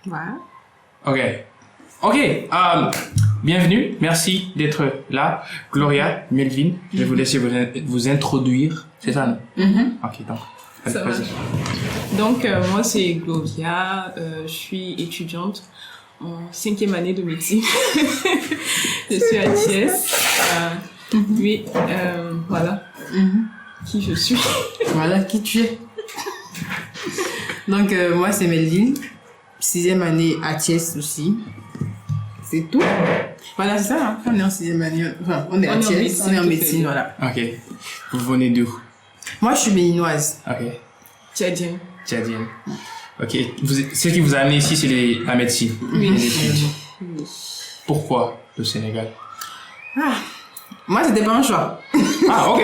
Voilà. Ok. Bienvenue. Merci d'être là. Gloria, Melvin, je vais vous laisser vous introduire. C'est ça, non? Ok, donc. Ça va. Donc, moi, c'est Gloria. Je suis étudiante en 5e année de médecine. Je suis à Thiès. Oui, voilà. Qui je suis. Voilà qui tu es. Donc, moi, c'est Melvin. 6e année à Thiès aussi. C'est tout. Voilà, c'est ça. Hein? On est en 6e année. Enfin, on est à Thiès. On est en médecine, voilà. Ok. Vous venez d'où? Moi, je suis béninoise. Ok. Tchadienne. Ok. Ce qui vous a amené ici, c'est la médecine. Oui. Les études. Pourquoi le Sénégal? Moi, c'était pas un choix. Ok.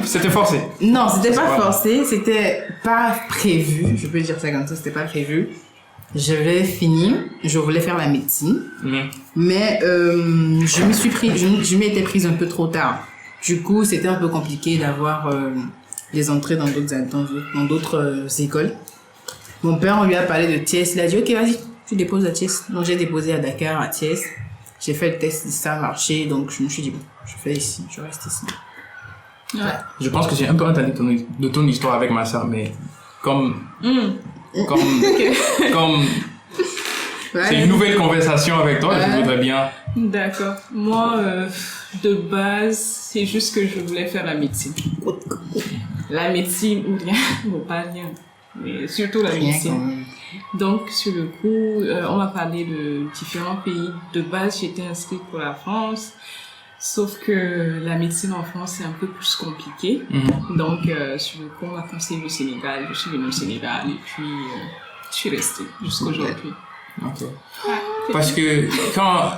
C'était forcé. Non, c'était pas forcé. C'était pas prévu. Je peux dire ça comme ça. C'était pas prévu. J'avais fini. Je voulais faire la médecine. Mais je m'y étais prise un peu trop tard. Du coup, c'était un peu compliqué d'avoir des entrées dans d'autres écoles. Mon père, on lui a parlé de Thiès. Il a dit, ok, vas-y, tu déposes à Thiès. Donc, j'ai déposé à Dakar, à Thiès. J'ai fait le test, ça a marché. Donc, je me suis dit, bon, je fais ici, je reste ici. Ouais. Je pense que j'ai un peu entendu de ton histoire avec ma soeur, mais comme c'est une nouvelle conversation avec toi, je voudrais bien. D'accord. Moi, de base, c'est juste que je voulais faire la médecine. La médecine ou rien, bon, pas rien, mais surtout la médecine. Donc, sur le coup, on m'a parlé de différents pays. De base, j'étais inscrite pour la France, sauf que la médecine en France, c'est un peu plus compliqué. Donc, sur le coup, on m'a conseillé le Sénégal. Je suis venue au Sénégal et puis je suis restée jusqu'aujourd'hui. Ok. Parce que quand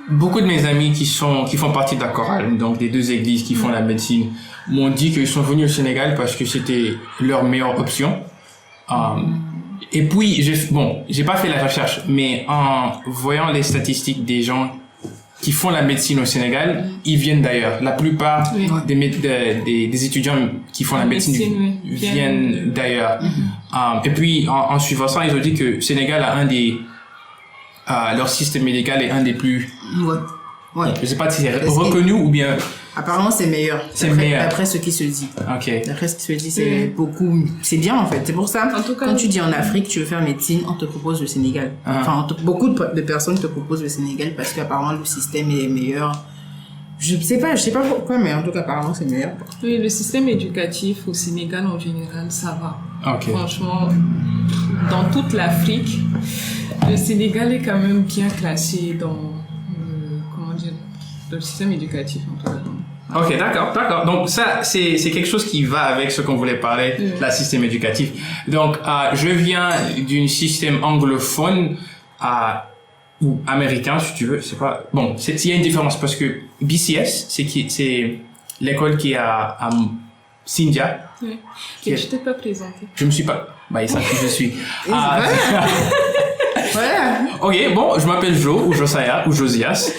beaucoup de mes amis qui font partie de la chorale, donc des deux églises qui font la médecine, m'ont dit qu'ils sont venus au Sénégal parce que c'était leur meilleure option. Et puis, j'ai pas fait la recherche, mais en voyant les statistiques des gens qui font la médecine au Sénégal, ils viennent d'ailleurs. La plupart des étudiants qui font la médecine viennent d'ailleurs. Et puis, en suivant ça, ils ont dit que le Sénégal a leur système médical est un des plus... Ouais. Je sais pas si c'est reconnu ou bien... Apparemment, c'est meilleur. D'après ce qui se dit. Ok. D'après ce qui se dit, c'est bien, en fait. C'est pour ça, En tout cas, quand tu dis en Afrique, tu veux faire médecine, on te propose le Sénégal. Enfin, beaucoup de personnes te proposent le Sénégal parce qu'apparemment, le système est meilleur. Je sais pas pourquoi, mais en tout cas, apparemment, c'est meilleur. Oui, le système éducatif au Sénégal, en général, ça va. Ok. Franchement, dans toute l'Afrique, le Sénégal est quand même bien classé dans le système éducatif, en tout cas. Ok, d'accord. Donc ça, c'est quelque chose qui va avec ce qu'on voulait parler, la système éducatif. Donc, je viens d'un système anglophone ou américain, si tu veux. C'est pas bon. Il y a une différence parce que BCS, c'est l'école qui est à Sindia. Oui. Et je t'ai pas présenté. Je me suis pas. Ils savent qui je suis. Voilà. Ok, bon, je m'appelle Jo, ou Josiah, ou Josias,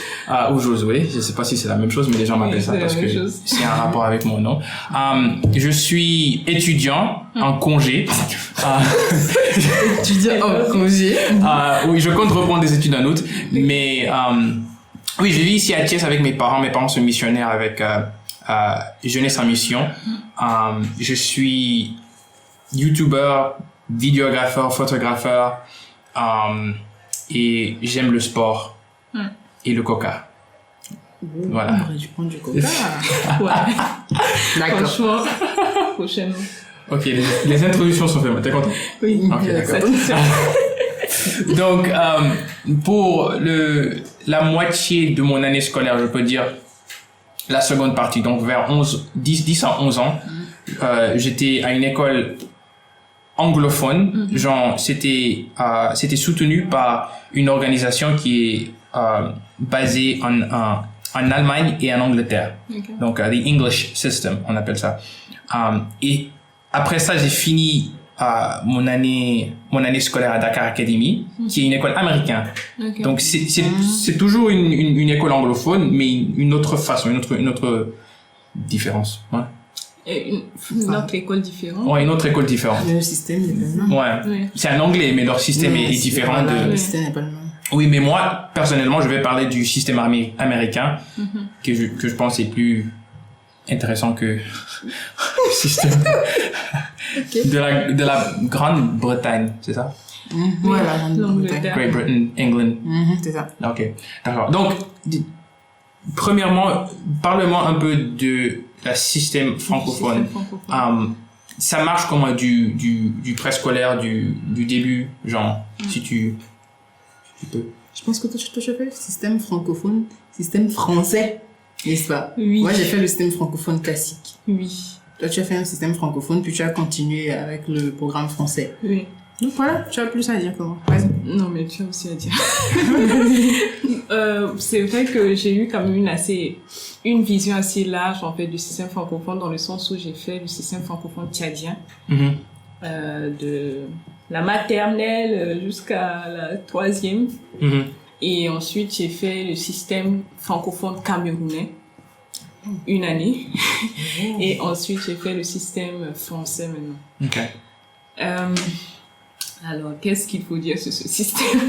ou Josué. Je sais pas si c'est la même chose, mais les gens m'appellent ça parce que c'est un rapport avec mon nom. Je suis étudiant en congé. Étudiant en congé. Oui, je compte reprendre des études en août, mais oui, je vis ici à Thiès avec mes parents. Mes parents sont missionnaires avec Jeunesse en Mission. Je suis youtubeur, vidéographeur, photographeur. Et j'aime le sport et le coca. Voilà. On aurait dû prendre du coca. Ouais. D'accord. Franchement, prochainement. Ok, les introductions sont faites. T'es content? Oui. Ok, d'accord. Donc, pour la moitié de mon année scolaire, je peux dire la seconde partie, donc vers 10 à 11 ans, j'étais à une école anglophone, genre c'était soutenu par une organisation qui est basée en Allemagne et en Angleterre. Okay. Donc the English System, on appelle ça. Et après ça, j'ai fini mon année scolaire à Dakar Academy, qui est une école américaine. Okay. Donc c'est toujours une école anglophone, mais une autre façon, une autre différence. Ouais. Et une autre école différente. Ouais, une autre école différente. Le système n'est pas le même. Ouais. Oui. C'est en anglais, mais leur système est différent Voilà, de... le système n'est pas le même. Oui, mais moi, personnellement, je vais parler du système américain, que je pense est plus intéressant que le système de la Grande-Bretagne, c'est ça? Voilà, l'Angleterre. Great Britain, England. C'est ça. Ok, d'accord. Donc, premièrement, parle-moi un peu de la système francophone. Ça marche comment du préscolaire, du début, genre, si tu peux. Je pense que toi, tu as fait le système francophone, système français, n'est-ce pas? Oui. Moi, j'ai fait le système francophone classique. Oui. Toi, tu as fait un système francophone, puis tu as continué avec le programme français. Oui. Donc voilà, tu as plus à dire que moi. Vas-y. Non, mais tu as aussi à dire. C'est vrai que j'ai eu quand même une vision assez large, en fait, du système francophone, dans le sens où j'ai fait le système francophone tchadien, de la maternelle jusqu'à la 3e. Et ensuite, j'ai fait le système francophone camerounais, une année. Et ensuite, j'ai fait le système français maintenant. Ok. Alors, qu'est-ce qu'il faut dire sur ce système?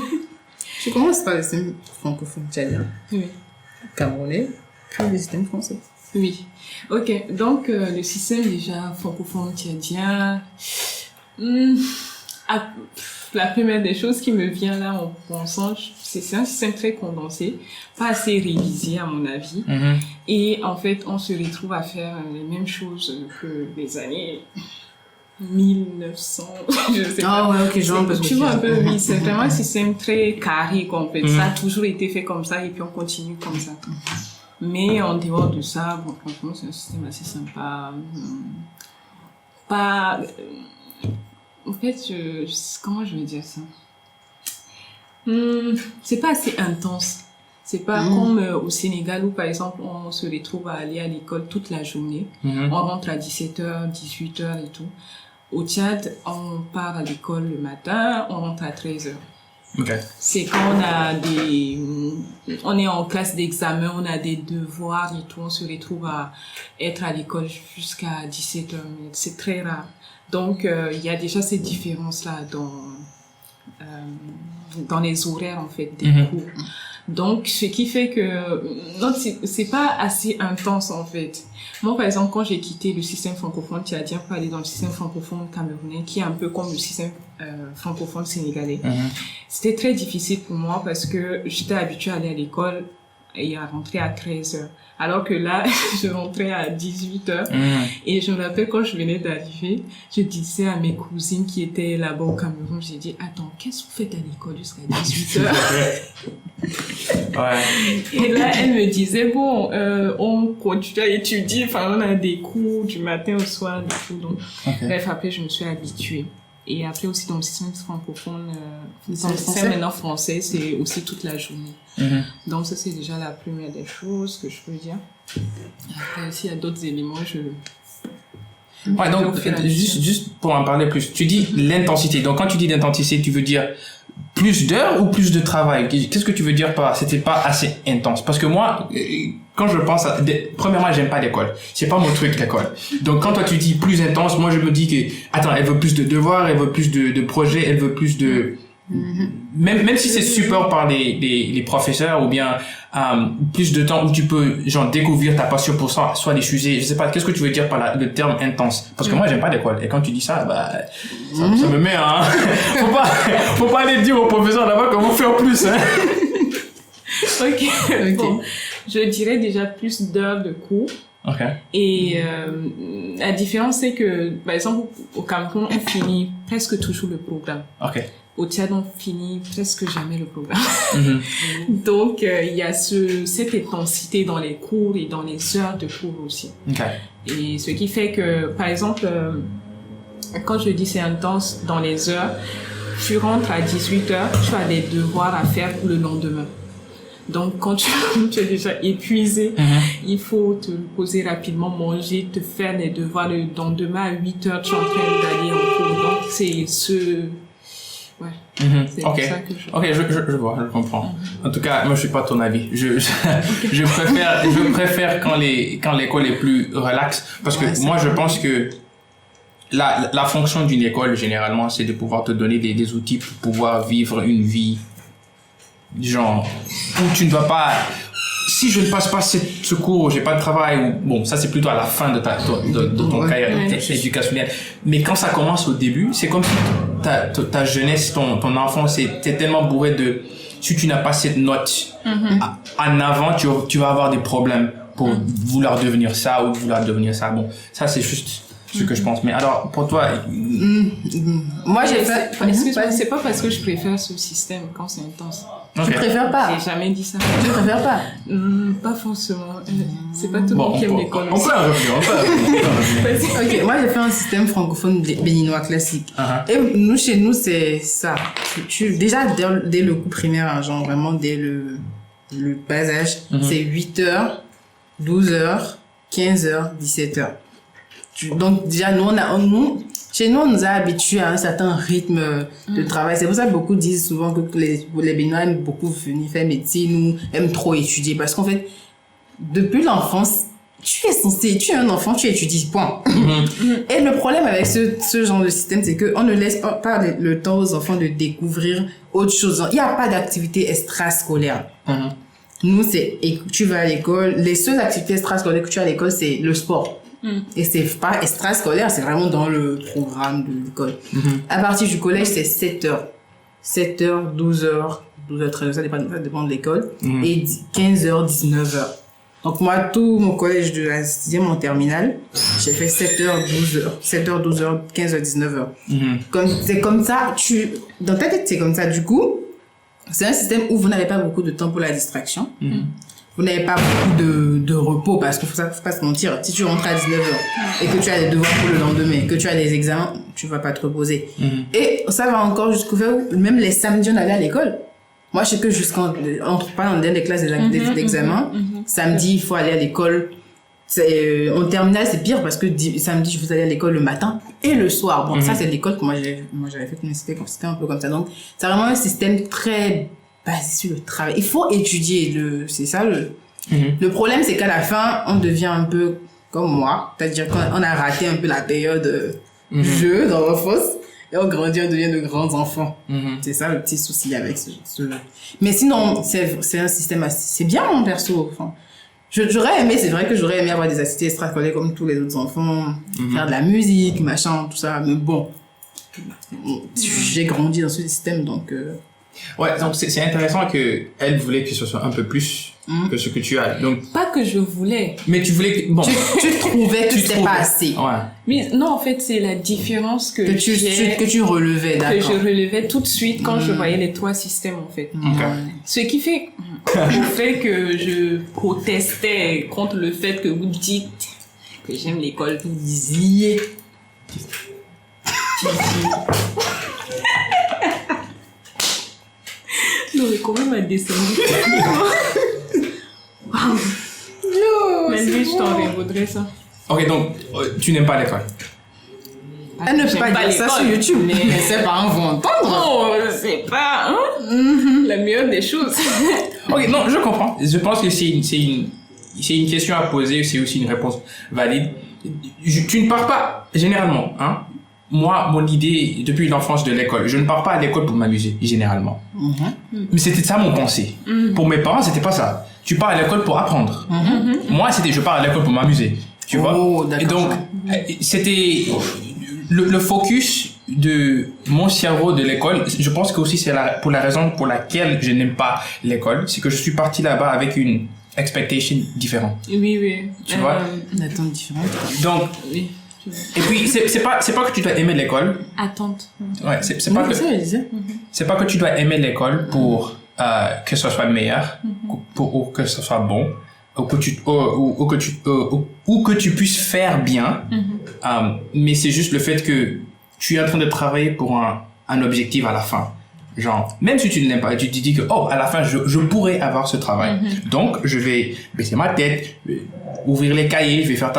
Je commence par le système francophone tchadien, Oui. camerounais, puis le système français. Oui. Ok. Donc, le système déjà francophone tchadien, la première des choses qui me vient là en pensant, c'est un système très condensé, pas assez révisé à mon avis. Et en fait, on se retrouve à faire les mêmes choses que les années 1900, je sais pas. Ah ouais, ok, je vois un peu ce que tu vois un peu, dis. oui, c'est vraiment un système très carré, quoi, en fait. Ça a toujours été fait comme ça et puis on continue comme ça. Mais en dehors de ça, bon, franchement, c'est un système assez sympa. Pas... en fait, comment je vais dire ça? C'est pas assez intense. C'est pas comme au Sénégal où, par exemple, on se retrouve à aller à l'école toute la journée. On rentre à 17h, 18h et tout. Au Tchad, on part à l'école le matin, on rentre à 13h. Okay. C'est quand on est en classe d'examen, on a des devoirs et tout, on se retrouve à être à l'école jusqu'à 17h. C'est très rare. Donc, il y a déjà cette différence-là dans les horaires, en fait, des cours. Donc, ce qui fait que, non, c'est pas assez intense, en fait. Moi, par exemple, quand j'ai quitté le système francophone tchadien pour aller dans le système francophone camerounais, qui est un peu comme le système francophone sénégalais, c'était très difficile pour moi parce que j'étais habituée à aller à l'école et à rentrer à 13h. Alors que là, je rentrais à 18h. Et je me rappelle quand je venais d'arriver, je disais à mes cousines qui étaient là-bas au Cameroun, j'ai dit, attends, qu'est-ce que vous faites à l'école jusqu'à 18h? Et là, elle me disait, bon, on continue à étudier, enfin, on a des cours du matin au soir, et tout. Donc, bref, après, je me suis habituée. Et après aussi dans le système francophone, dans le système maintenant français, c'est aussi toute la journée. Donc ça c'est déjà la première des choses que je peux dire. Après s'il y a d'autres éléments, Ouais, donc juste pour en parler plus, tu dis l'intensité. Donc quand tu dis l'intensité, tu veux dire plus d'heures ou plus de travail? Qu'est-ce que tu veux dire par c'était pas assez intense? Parce que moi, quand je pense à... Premièrement, j'aime pas l'école. C'est pas mon truc, l'école. Donc, quand toi, tu dis plus intense, moi, je me dis que... Attends, elle veut plus de devoirs, elle veut plus de projets, elle veut plus de... Même si c'est super par les professeurs ou bien plus de temps où tu peux genre découvrir ta passion pour ça, soit les sujets, je sais pas, qu'est-ce que tu veux dire par le terme intense? Parce que moi, j'aime pas l'école. Et quand tu dis ça, bah, ça me met, hein. Faut pas aller dire aux professeurs là-bas comment faire plus, hein. Ok. Bon, je dirais déjà plus d'heures de cours. Et la différence, c'est que, par exemple, au Cameroun, on finit presque toujours le programme. Au Tchad, on finit presque jamais le programme. Donc, il y a cette intensité dans les cours et dans les heures de cours aussi. Et ce qui fait que, par exemple, quand je dis c'est intense dans les heures, tu rentres à 18h, tu as des devoirs à faire pour le lendemain. Donc, quand tu es déjà épuisé, il faut te poser rapidement, manger, te faire des devoirs. Le lendemain à 8h, tu es en train d'aller en cours. Donc, c'est C'est Ok, ça que je... ok, je vois, je comprends. En tout cas, moi je suis pas ton avis. Je préfère quand l'école est plus relaxe, parce que moi je pense que la fonction d'une école généralement c'est de pouvoir te donner des outils pour pouvoir vivre une vie genre où tu ne vas pas. Si je ne passe pas ce cours, j'ai pas de travail, ou bon, ça c'est plutôt à la fin de ton carrière éducationnelle. Mais quand ça commence au début, c'est comme si ta jeunesse, ton enfance, t'es tellement bourré de, si tu n'as pas cette note en avant, tu vas avoir des problèmes pour vouloir devenir ça ou vouloir devenir ça. Bon, ça c'est juste ce que je pense. Mais alors, pour toi... Moi, j'ai fait... Excuse-moi, c'est pas parce que je préfère ce système quand c'est intense. Tu préfères pas? J'ai jamais dit ça. Tu préfères pas? Pas forcément. C'est pas tout le monde qui aime l'école. On peut en revenir, Ok, moi j'ai fait un système francophone béninois classique. Et chez nous, c'est ça. Déjà, dès le cours primaire, hein, genre vraiment dès le bas âge, c'est 8h, 12h, 15h, 17h. Donc déjà, chez nous, on nous a habitués à un certain rythme de travail. C'est pour ça que beaucoup disent souvent que les Béninois aiment beaucoup venir faire médecine ou aiment trop étudier. Parce qu'en fait, depuis l'enfance, tu es un enfant, tu étudies, point. Et le problème avec ce genre de système, c'est qu'on ne laisse pas le temps aux enfants de découvrir autre chose. Il n'y a pas d'activité extrascolaire. Nous, tu vas à l'école, les seules activités extrascolaires que tu as à l'école, c'est le sport. Et c'est pas extrascolaire, c'est vraiment dans le programme de l'école. À partir du collège, c'est 7h. 7h, 12h, 12h13, ça dépend de l'école. Et 15h, 19h. Donc moi, tout mon collège de la 6e en terminale, j'ai fait 7h, 12h. 7h, 12h, 15h, 19h. C'est comme ça, dans ta tête, c'est comme ça. Du coup, c'est un système où vous n'avez pas beaucoup de temps pour la distraction. Vous n'avez pas beaucoup de repos parce qu'il faut pas se mentir. Si tu rentres à 19h et que tu as des devoirs pour le lendemain, que tu as des examens, tu vas pas te reposer. Et ça va encore jusqu'au fait où même les samedis on allait à l'école. Moi, je sais que entre pas dans les classes d'examen, samedi, il faut aller à l'école. En terminale, c'est pire parce que samedi, je vous allais à l'école le matin et le soir. Bon, ça, c'est l'école que moi j'avais fait, c'était un peu comme ça. Donc, c'est vraiment un système très basé sur le travail. Il faut étudier, c'est ça le problème, c'est qu'à la fin, on devient un peu comme moi. C'est-à-dire qu'on a raté un peu la période jeu dans l'enfance. Et on grandit, on devient de grands enfants. C'est ça le petit souci avec ce... Mais sinon, c'est un système assez... C'est bien, mon perso. Enfin, j'aurais aimé, c'est vrai que j'aurais aimé avoir des activités extrascolaires comme tous les autres enfants, faire de la musique, machin, tout ça. Mais bon, j'ai grandi dans ce système, donc... Ouais, donc c'est intéressant que elle voulait que ce soit un peu plus que ce que tu as. Donc pas que je voulais. Mais tu voulais que bon. Tu trouvais que c'était pas assez. Ouais. Mais non, en fait, c'est la différence que tu relevais, d'accord. Que je relevais tout de suite quand je voyais les trois systèmes, en fait. Ce qui fait que je protestais contre le fait que vous dites que j'aime l'école, vous disiez. Non, mais quand même, elle descendu. Non, mais lui, je t'en voudrais ça. Ok, donc, tu n'aimes pas l'école? Elle ne peut pas dire ça sur YouTube, mais ses parents vont entendre. Non, c'est pas la meilleure des choses. Ok, non, je comprends. Je pense que c'est une question à poser, c'est aussi une réponse valide. Tu ne pars pas, généralement, hein. Moi, mon idée, depuis l'enfance de l'école, je ne pars pas à l'école pour m'amuser, généralement. Mais c'était ça mon pensée. Pour mes parents, c'était pas ça. Tu pars à l'école pour apprendre. Moi, je pars à l'école pour m'amuser. Tu vois? Et donc, c'était le focus de mon cerveau de l'école. Je pense que aussi c'est pour la raison pour laquelle je n'aime pas l'école. C'est que je suis parti là-bas avec une expectation différente. Oui. Tu vois? Une attente différente. Donc, oui. Et puis c'est pas que tu dois aimer l'école. Attente. Ouais, c'est pas que tu dois aimer l'école pour que ce soit meilleur, ou que ce soit bon, ou que tu puisses faire bien. Mais c'est juste le fait que tu es en train de travailler pour un objectif à la fin. Genre, même si tu ne l'aimes pas, tu te dis que, oh, à la fin, je pourrais avoir ce travail. Donc, je vais baisser ma tête, ouvrir les cahiers, je vais faire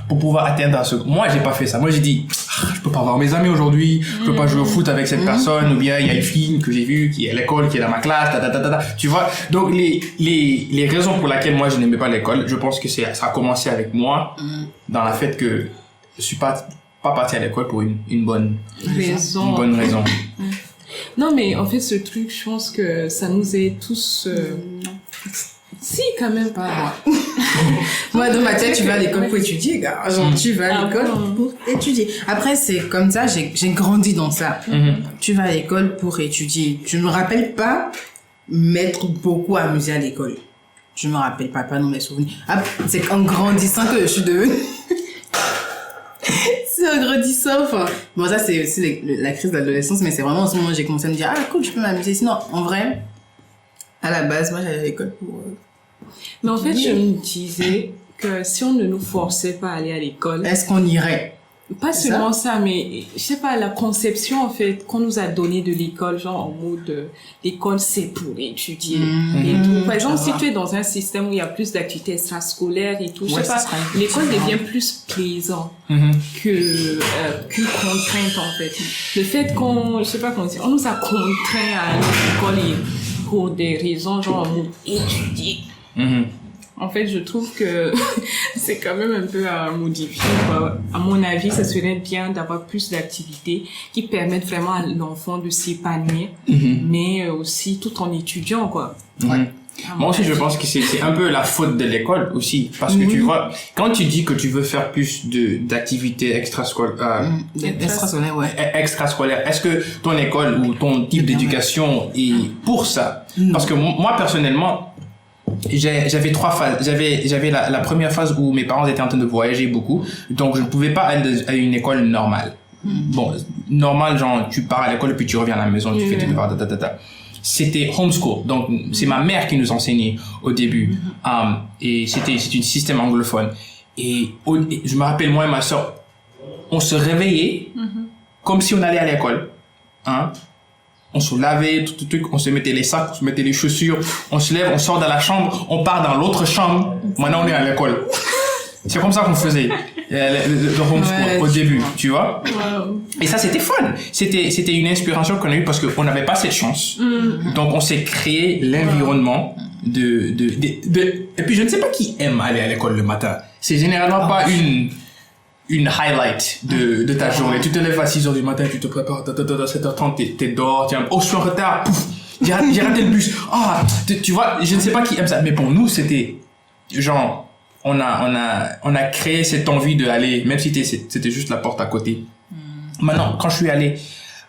pour pouvoir atteindre ce... Moi, j'ai pas fait ça. Moi, j'ai dit, je peux pas voir mes amis aujourd'hui, je peux pas jouer au foot avec cette personne, ou bien il y a une fille que j'ai vue qui est à l'école, qui est dans ma classe, tu vois. Donc, les raisons pour lesquelles moi, je n'aimais pas l'école, je pense que ça a commencé avec moi, dans le fait que je suis pas parti à l'école pour une bonne raison. Une bonne raison. Non, mais en fait, ce truc, je pense que ça nous est tous... Si, quand même pas. Moi, dans ma tête, tu vas à l'école pour étudier, gars. Genre, tu vas à l'école pour étudier. Après, c'est comme ça, j'ai grandi dans ça. Tu vas à l'école pour étudier. Je me rappelle pas m'être beaucoup amusée à l'école. Je me rappelle pas dans mes souvenirs. C'est en grandissant que je suis devenue... C'est en grandissant, enfin... Bon, ça, c'est aussi la crise de l'adolescence, mais c'est vraiment en ce moment où j'ai commencé à me dire, ah, cool, je peux m'amuser. Sinon, en vrai, à la base, moi, j'allais à l'école pour... Mais en fait, je me disais que si on ne nous forçait pas à aller à l'école... Est-ce qu'on irait? Pas seulement ça, mais je sais pas, la conception, en fait, qu'on nous a donnée de l'école, genre en mode, l'école, c'est pour étudier et tout. Par exemple, si tu es dans un système où il y a plus d'activités extrascolaires et tout, je sais pas, l'école devient plus plaisant qu'une contrainte, en fait. Le fait qu'on, je sais pas comment dire, on nous a contraints à aller à l'école pour des raisons, genre en mode étudier. En fait, je trouve que c'est quand même un peu à modifier, quoi. À mon avis, ça serait bien d'avoir plus d'activités qui permettent vraiment à l'enfant de s'épanouir, mais aussi tout en étudiant, quoi. Moi aussi, je pense que c'est un peu la faute de l'école aussi, parce que tu vois, quand tu dis que tu veux faire plus d'activités extrascolaires, est-ce que ton école ou ton type d'éducation est pour ça? Parce que moi, personnellement, j'avais 3 phases. J'avais la première phase où mes parents étaient en train de voyager beaucoup, donc je ne pouvais pas aller à une école normale. Bon, normale, genre tu pars à l'école puis tu reviens à la maison, tu fais tes devoirs, C'était homeschool, donc c'est ma mère qui nous enseignait au début, et c'est un système anglophone. Et je me rappelle, moi et ma soeur, on se réveillait comme si on allait à l'école, hein. On se lavait, tout, on se mettait les sacs, on se mettait les chaussures, on se lève, on sort de la chambre, on part dans l'autre chambre. Maintenant, on est à l'école. C'est comme ça qu'on faisait le homeschool au début, tu vois. Et ça, c'était fun. C'était une inspiration qu'on a eue parce qu'on n'avait pas cette chance. Donc, on s'est créé l'environnement et puis, je ne sais pas qui aime aller à l'école le matin. C'est généralement pas une highlight de ta journée. Tu te lèves à 6h du matin, tu te prépares, 7h30, t'es dehors, je suis en retard, pouf, j'ai raté le bus. Tu vois, je ne sais pas qui aime ça, mais pour nous, c'était, genre, on a créé cette envie de aller, même si c'était juste la porte à côté. Maintenant, quand je suis allé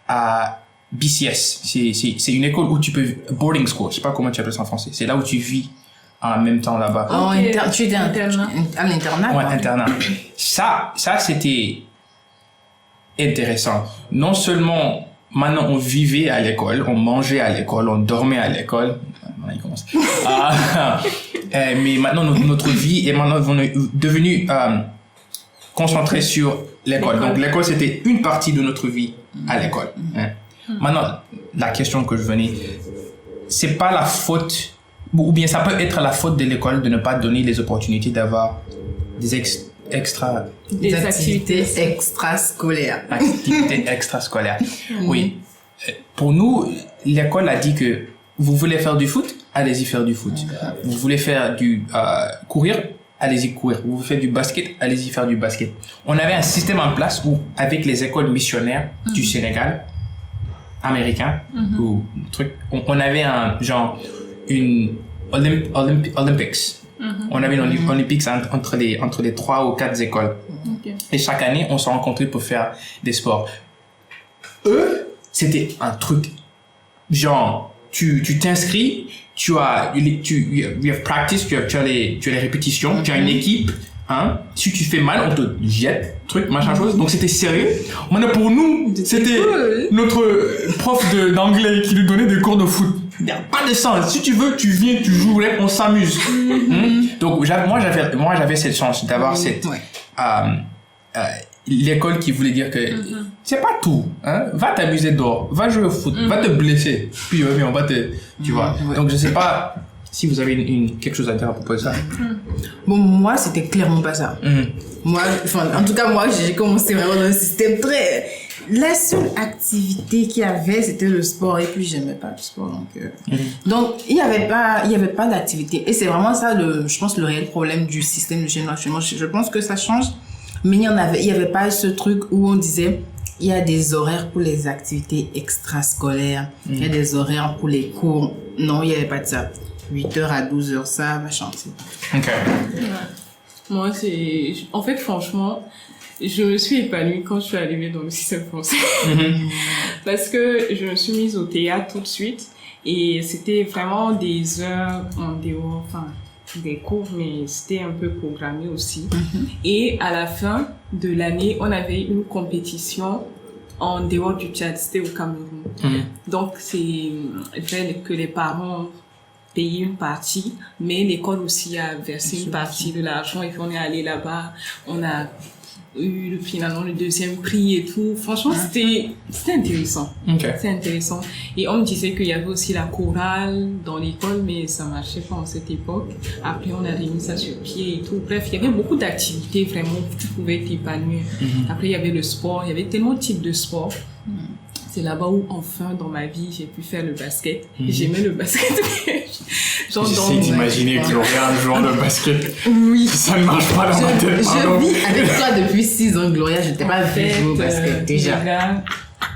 à BCS, c'est une école où tu peux, boarding school, je sais pas comment tu appelles ça en français, c'est là où tu vis en même temps là-bas. Tu étais à l'internat? Ouais, internat. Ça, c'était intéressant. Non seulement, maintenant, on vivait à l'école, on mangeait à l'école, on dormait à l'école. Il commence. Mais maintenant, notre vie est maintenant devenue concentrée sur l'école. Donc, l'école, c'était une partie de notre vie à l'école. Maintenant, la question que je venais, c'est pas la faute, ou bien ça peut être la faute de l'école de ne pas donner les opportunités d'avoir des activités extrascolaires. Activités extrascolaires. Oui. Pour nous, l'école a dit que vous voulez faire du foot, allez-y faire du foot. Vous voulez faire du courir, allez-y courir. Vous voulez faire du basket, allez-y faire du basket. On avait un système en place où, avec les écoles missionnaires du Sénégal, américain, ou truc, on avait une Olympics. On avait une Olympics entre les 3 ou 4 écoles. Et chaque année, on se rencontrait pour faire des sports. Eux, c'était un truc, genre, tu t'inscris, you have practice, tu as les répétitions, tu as une équipe, hein. Si tu fais mal, on te jette, truc, machin chose. Donc c'était sérieux. Maintenant, pour nous, c'était notre prof d'anglais qui nous donnait des cours de foot. Il n'y a pas de sens. Si tu veux, tu viens, tu joues, on s'amuse. Donc, moi, j'avais cette chance d'avoir cette, l'école qui voulait dire que c'est pas tout, hein. Va t'amuser dehors, va jouer au foot, va te blesser, puis on va te, tu vois. Donc je sais pas si vous avez quelque chose à dire à propos de ça. Bon, moi, c'était clairement pas ça. Moi, en tout cas, moi, j'ai commencé vraiment dans un système très... La seule activité qu'il y avait, c'était le sport. Et puis, j'aimais pas le sport. Donc, il y avait pas d'activité. Et c'est vraiment ça, je pense, le réel problème du système de chez nous actuellement. Je pense que ça change. Mais il y avait pas ce truc où on disait, il y a des horaires pour les activités extrascolaires. Il y a des horaires pour les cours. Non, il y avait pas de ça. 8h à 12h, ça va chanter. Ok. Ouais. Moi, en fait, franchement, je me suis épanouie quand je suis arrivée dans le système français. Parce que je me suis mise au théâtre tout de suite. Et c'était vraiment des heures en dehors, enfin, des cours, mais c'était un peu programmé aussi. Et à la fin de l'année, on avait une compétition en dehors du Tchad, c'était au Cameroun. Donc, c'est vrai que les parents payer une partie, mais l'école aussi a versé une partie de l'argent et puis on est allé là-bas, on a eu finalement le 2e prix et tout. Franchement, c'était intéressant. C'est intéressant. Et on me disait qu'il y avait aussi la chorale dans l'école, mais ça marchait pas en cette époque. Après, on a remis ça sur pied et tout. Bref, il y avait beaucoup d'activités vraiment où tu pouvais t'épanouir. Après, il y avait le sport, il y avait tellement de types de sport. C'est là-bas où, enfin, dans ma vie, j'ai pu faire le basket. J'aimais le basket. J'essaie d'imaginer Gloria un joueur de basket. Oui. Ça ne marche pas dans ma tête. Je vis avec toi depuis 6 ans, Gloria. Je t'ai pas vu jouer au basket, déjà. Les gars,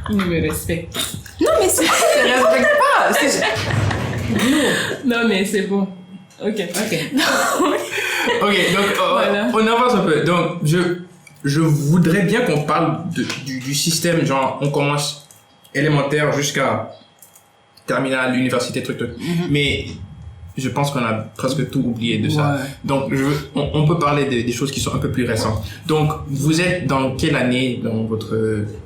ils ne me respectent. Non, mais c'est pas qu'ils ne respectent pas. Non, mais c'est bon. Ok, donc, voilà. On avance un peu. Donc, je voudrais bien qu'on parle du système, genre, on commence élémentaire jusqu'à terminale, université, truc. Mais je pense qu'on a presque tout oublié de ça. Donc, on peut parler des choses qui sont un peu plus récentes. Donc, vous êtes dans quelle année dans votre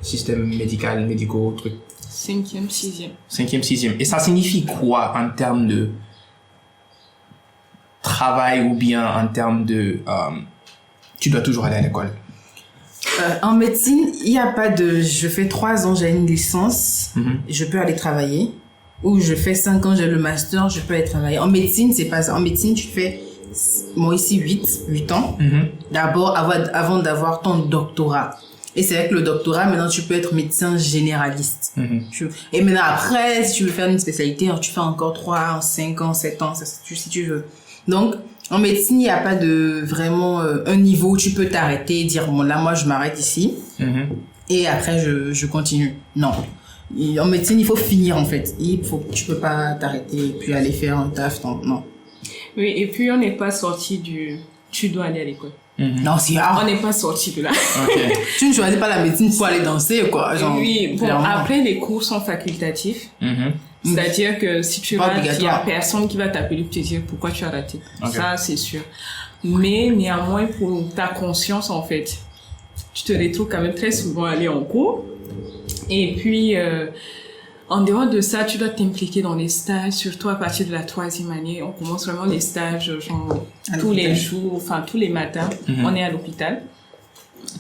système médical, médicaux, truc? 5e, 6e. 5e, 6e. Et ça signifie quoi en termes de travail ou bien en termes de... tu dois toujours aller à l'école? En médecine, il n'y a pas de... Je fais 3 ans, j'ai une licence, je peux aller travailler. Ou je fais 5 ans, j'ai le master, je peux aller travailler. En médecine, c'est pas ça. En médecine, tu fais, moi ici, 8 ans. D'abord, avant d'avoir ton doctorat. Et c'est avec le doctorat, maintenant, tu peux être médecin généraliste. Et maintenant, après, si tu veux faire une spécialité, alors tu fais encore 3 ans, 5 ans, 7 ans, si tu veux. Donc, en médecine, il n'y a pas de vraiment un niveau où tu peux t'arrêter et dire, bon, là, moi, je m'arrête ici. Et après, je continue. Non. En médecine, il faut finir, en fait. Tu peux pas t'arrêter et puis aller faire un taf. Non. Oui, et puis on n'est pas sorti tu dois aller à l'école. Non, c'est rare. On n'est pas sorti de là. Tu ne choisis pas la médecine pour aller danser, quoi. Genre, oui, bon, clairement. après, les cours sont facultatifs. C'est-à-dire que si tu vas, il y a personne qui va t'appeler pour te dire pourquoi tu as raté. Ça, c'est sûr. Mais néanmoins, pour ta conscience, en fait, tu te retrouves quand même très souvent à aller en cours. Et puis, en dehors de ça, tu dois t'impliquer dans les stages, surtout à partir de la 3e année. On commence vraiment les stages, genre, tous les jours, enfin, tous les matins, on est à l'hôpital.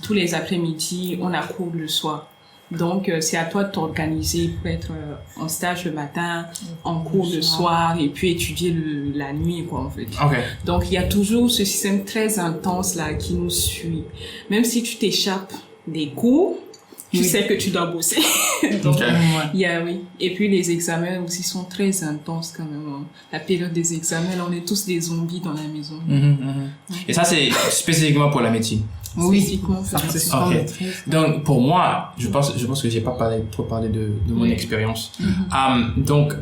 Tous les après-midi, on a cours le soir. Donc, c'est à toi de t'organiser pour être en stage le matin, en cours le soir, et puis étudier la nuit, quoi, en fait. Donc, il y a toujours ce système très intense, là, qui nous suit. Même si tu t'échappes des cours, tu sais que tu dois bosser. Donc, il y a, Et puis, les examens aussi sont très intenses, quand même. Hein. La période des examens, là, on est tous des zombies dans la maison. Et ça, c'est spécifiquement pour la médecine? Oui. Donc, pour moi, je pense que j'ai pas trop parlé de mon expérience. Donc,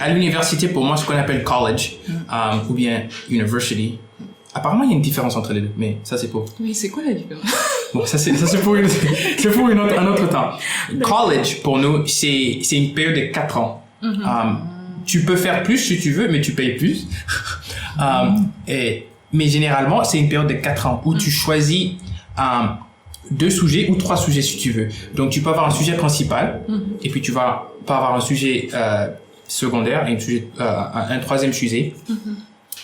à l'université, pour moi, ce qu'on appelle college, ou bien university, apparemment, il y a une différence entre les deux, mais ça, c'est pour... Oui, c'est quoi la différence? Bon, ça c'est pour un autre temps. College, pour nous, c'est une période de 4 ans. Tu peux faire plus si tu veux, mais tu payes plus. Mais généralement, c'est une période de 4 ans où tu choisis 2 sujets ou 3 sujets si tu veux. Donc, tu peux avoir un sujet principal, et puis tu vas avoir un sujet secondaire et un 3e sujet.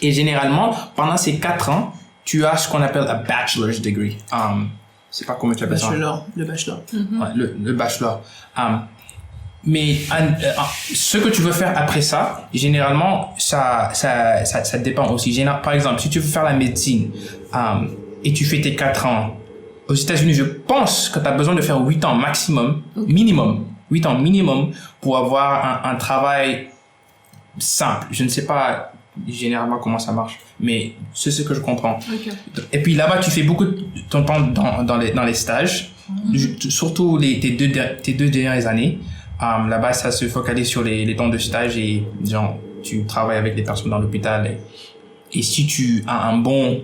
Et généralement, pendant ces 4 ans, tu as ce qu'on appelle un bachelor's degree. c'est pas comment tu appelles ça. Le bachelor. Ouais, le bachelor. Mais ce que tu veux faire après ça, généralement, ça dépend aussi. Par exemple, si tu veux faire la médecine et tu fais tes 4 ans aux États-Unis, je pense que tu as besoin de faire 8 ans maximum, minimum, 8 ans minimum pour avoir un travail simple. Je ne sais pas généralement comment ça marche, mais c'est ce que je comprends. Okay. Et puis là-bas, tu fais beaucoup de ton temps dans les stages, surtout tes deux dernières années. Là-bas, ça se focalise sur les temps de stage et genre, tu travailles avec les personnes dans l'hôpital. Et si tu as un bon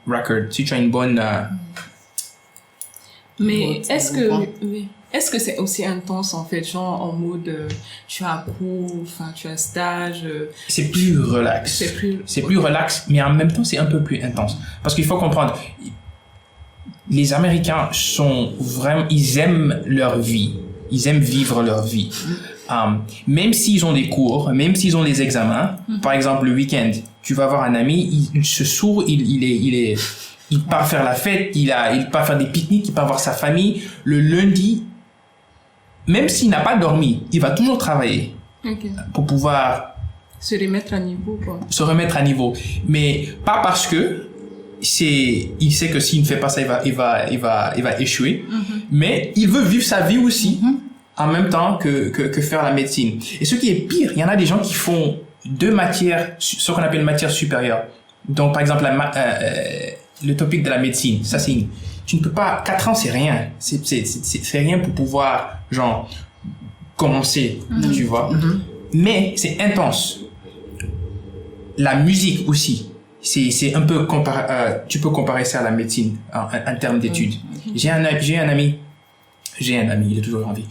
record, si tu as une bonne... Mais est-ce que c'est aussi intense en fait, genre en mode tu as cours, enfin tu as stage. C'est plus relax. C'est plus relax, mais en même temps c'est un peu plus intense. Parce qu'il faut comprendre, les Américains sont vraiment, ils aiment leur vie. Ils aiment vivre leur vie. Même s'ils ont des cours, même s'ils ont des examens, par exemple le week-end, tu vas voir un ami, il se sourd, il part faire la fête, il part faire des pique-niques, il part voir sa famille. Le lundi, même s'il n'a pas dormi, il va toujours travailler pour pouvoir se remettre à niveau, quoi. Se remettre à niveau. Mais pas parce que il sait que s'il ne fait pas ça, il va échouer. Mais il veut vivre sa vie aussi en même temps que faire la médecine. Et ce qui est pire, il y en a des gens qui font 2 matières, ce qu'on appelle matière supérieure. Donc, par exemple, le topic de la médecine, ça c'est tu ne peux pas, 4 ans c'est rien. C'est rien pour pouvoir, genre, commencer, tu vois. Mais c'est intense. La musique aussi. C'est un peu tu peux comparer ça à la médecine en termes d'études. J'ai un ami, il est toujours en vie.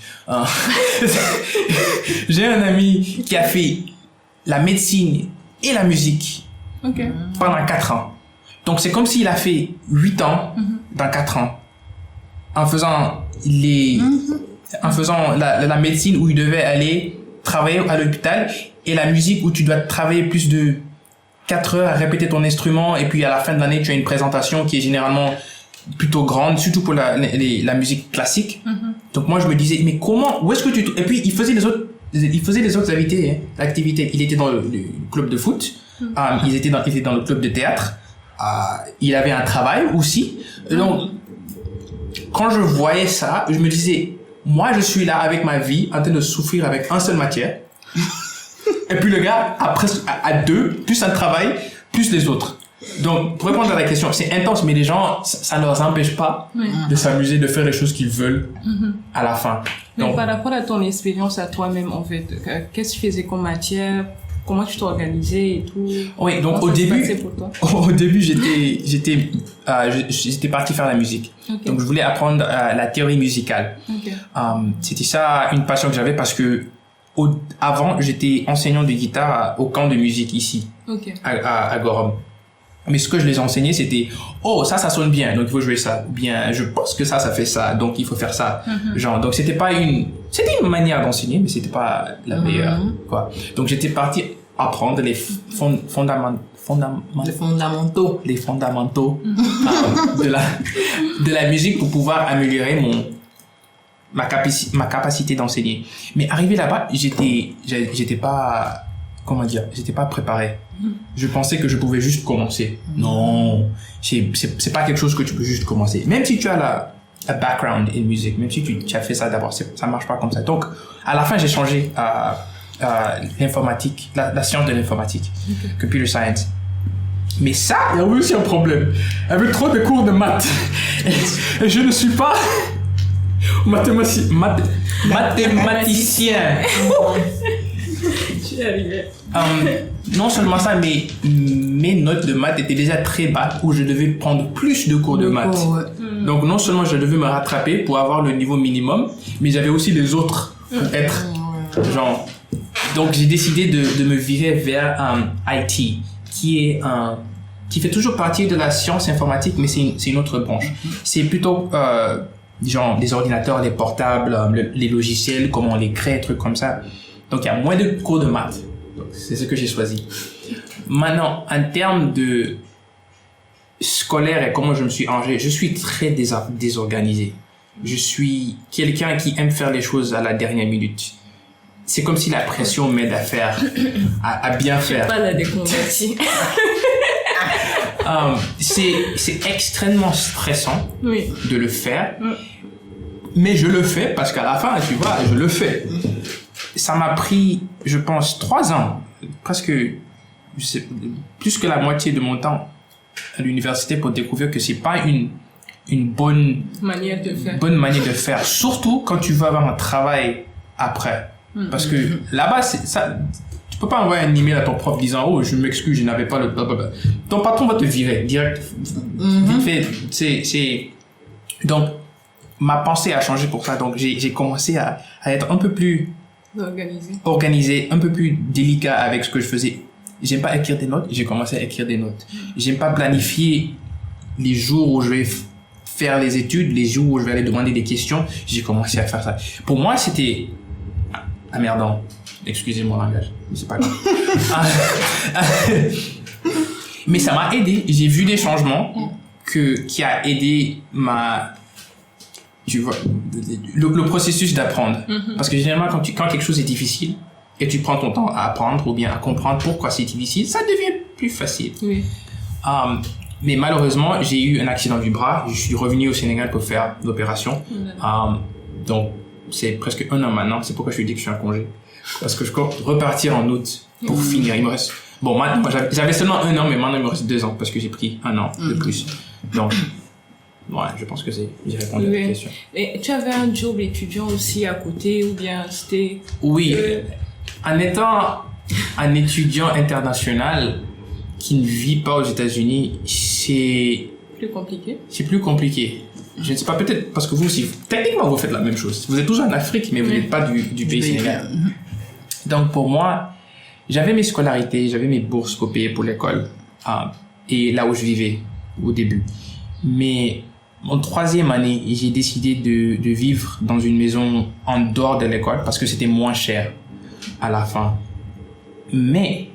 J'ai un ami qui a fait la médecine et la musique pendant 4 ans. Donc c'est comme s'il a fait 8 ans dans 4 ans en faisant la médecine où il devait aller travailler à l'hôpital et la musique où tu dois travailler plus de 4 heures à répéter ton instrument et puis à la fin de l'année tu as une présentation qui est généralement plutôt grande, surtout pour la musique classique. Donc moi je me disais mais comment, où est-ce que et puis il faisait les autres activités. Il était dans le club de foot, il était dans le club de théâtre, il avait un travail aussi. Donc quand je voyais ça, je me disais moi je suis là avec ma vie en train de souffrir avec un seul matière. Et puis le gars a 2, plus un travail, plus les autres. Donc, pour répondre à la question, c'est intense, mais les gens, ça ne leur empêche pas de s'amuser, de faire les choses qu'ils veulent à la fin. Donc, mais par rapport à ton expérience à toi-même, en fait, qu'est-ce que tu faisais comme matière? Comment tu t'organisais et tout? Oui, donc au début, j'étais parti faire la musique. Donc, je voulais apprendre la théorie musicale. C'était ça, une passion que j'avais parce que avant, j'étais enseignant de guitare au camp de musique ici, à Gorham. Mais ce que je les enseignais, c'était ça sonne bien, donc il faut jouer ça bien. Je pense que ça fait ça, donc il faut faire ça. Genre, donc c'était une manière d'enseigner, mais c'était pas la meilleure, quoi. Donc j'étais parti apprendre les fondamentaux de la musique pour pouvoir améliorer ma capacité d'enseigner. Mais arrivé là-bas, j'étais pas préparé. Je pensais que je pouvais juste commencer. Non, c'est pas quelque chose que tu peux juste commencer. Même si tu as la background in music, même si tu as fait ça d'abord, ça marche pas comme ça. Donc, à la fin, j'ai changé à l'informatique, la science de l'informatique, computer science. Mais ça, il y a aussi un problème. Avec trop de cours de maths. Et je ne suis pas mathématicien. Tu es arrivé. Non seulement ça, mais mes notes de maths étaient déjà très bas où je devais prendre plus de cours de maths. Donc non seulement je devais me rattraper pour avoir le niveau minimum, mais j'avais aussi les autres pour être genre. Donc j'ai décidé de me virer vers IT, qui fait toujours partie de la science informatique, mais c'est une autre branche. C'est plutôt genre des ordinateurs, les portables, les logiciels, comment on les crée, trucs comme ça. Donc, il y a moins de cours de maths. Donc, c'est ce que j'ai choisi. Maintenant, en termes de scolaire et comment je me suis arrangé, je suis très désorganisé. Je suis quelqu'un qui aime faire les choses à la dernière minute. C'est comme si la pression m'aide à bien faire. Pas la déconvertie. C'est extrêmement stressant de le faire. Mais je le fais parce qu'à la fin, tu vois, je le fais. Ça m'a pris, je pense, 3 ans, presque, plus que la moitié de mon temps à l'université pour découvrir que c'est pas une bonne manière de faire. Surtout quand tu veux avoir un travail après. Parce que là-bas, tu peux pas envoyer un email à ton prof disant, oh, je m'excuse, je n'avais pas le blablabla. Ton patron va te virer direct. Vite fait. Donc, ma pensée a changé pour ça. Donc, j'ai commencé à être un peu plus organisé, un peu plus délicat avec ce que je faisais. J'aime pas écrire des notes, j'ai commencé à écrire des notes. J'aime pas planifier les jours où je vais faire les études, les jours où je vais aller demander des questions. J'ai commencé à faire ça. Pour moi, c'était merdant. Excusez mon langage, c'est pas grave. Mais ça m'a aidé. J'ai vu des changements qui a aidé tu vois, le processus d'apprendre. Parce que généralement, quand quelque chose est difficile et tu prends ton temps à apprendre ou bien à comprendre pourquoi c'est difficile, ça devient plus facile. Oui. Mais malheureusement, j'ai eu un accident du bras. Je suis revenu au Sénégal pour faire l'opération. Donc, c'est presque 1 an maintenant. C'est pourquoi je dis que je suis en congé. Parce que je compte repartir en août pour finir. Il me reste... Bon, moi, j'avais seulement 1 an, mais maintenant, il me reste 2 ans parce que j'ai pris 1 an de plus. Donc... Ouais, je pense que j'ai répondu à la question. Et tu avais un job étudiant aussi à côté ou bien c'était... Oui, en étant un étudiant international qui ne vit pas aux États-Unis, c'est... Plus compliqué? C'est plus compliqué. Je ne sais pas, peut-être parce que vous aussi, techniquement vous faites la même chose. Vous êtes toujours en Afrique, mais vous n'êtes pas du pays Sénégal. Donc pour moi, j'avais mes scolarités, j'avais mes bourses pour payer pour l'école, et là où je vivais au début. Mais en 3e année, j'ai décidé de vivre dans une maison en dehors de l'école parce que c'était moins cher à la fin. Mais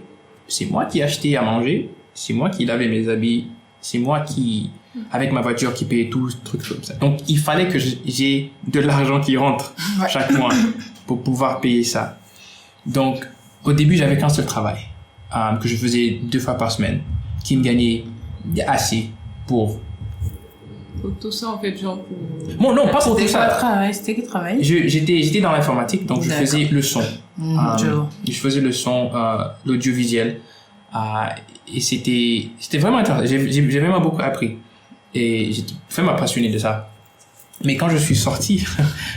c'est moi qui achetais à manger, c'est moi qui lavais mes habits, c'est moi qui, avec ma voiture, qui payait tout, truc comme ça. Donc il fallait que j'ai de l'argent qui rentre chaque mois pour pouvoir payer ça. Donc au début, j'avais qu'un seul travail que je faisais 2 fois par semaine, qui me gagnait assez pour tout ça en fait, genre pour... Bon, non, pas pour tout ça. C'était quel travail? J'étais dans l'informatique, donc je faisais le son. Je faisais le son, l'audiovisuel. Et c'était vraiment intéressant. J'ai vraiment beaucoup appris. Et j'ai vraiment passionné de ça. Mais quand je suis sorti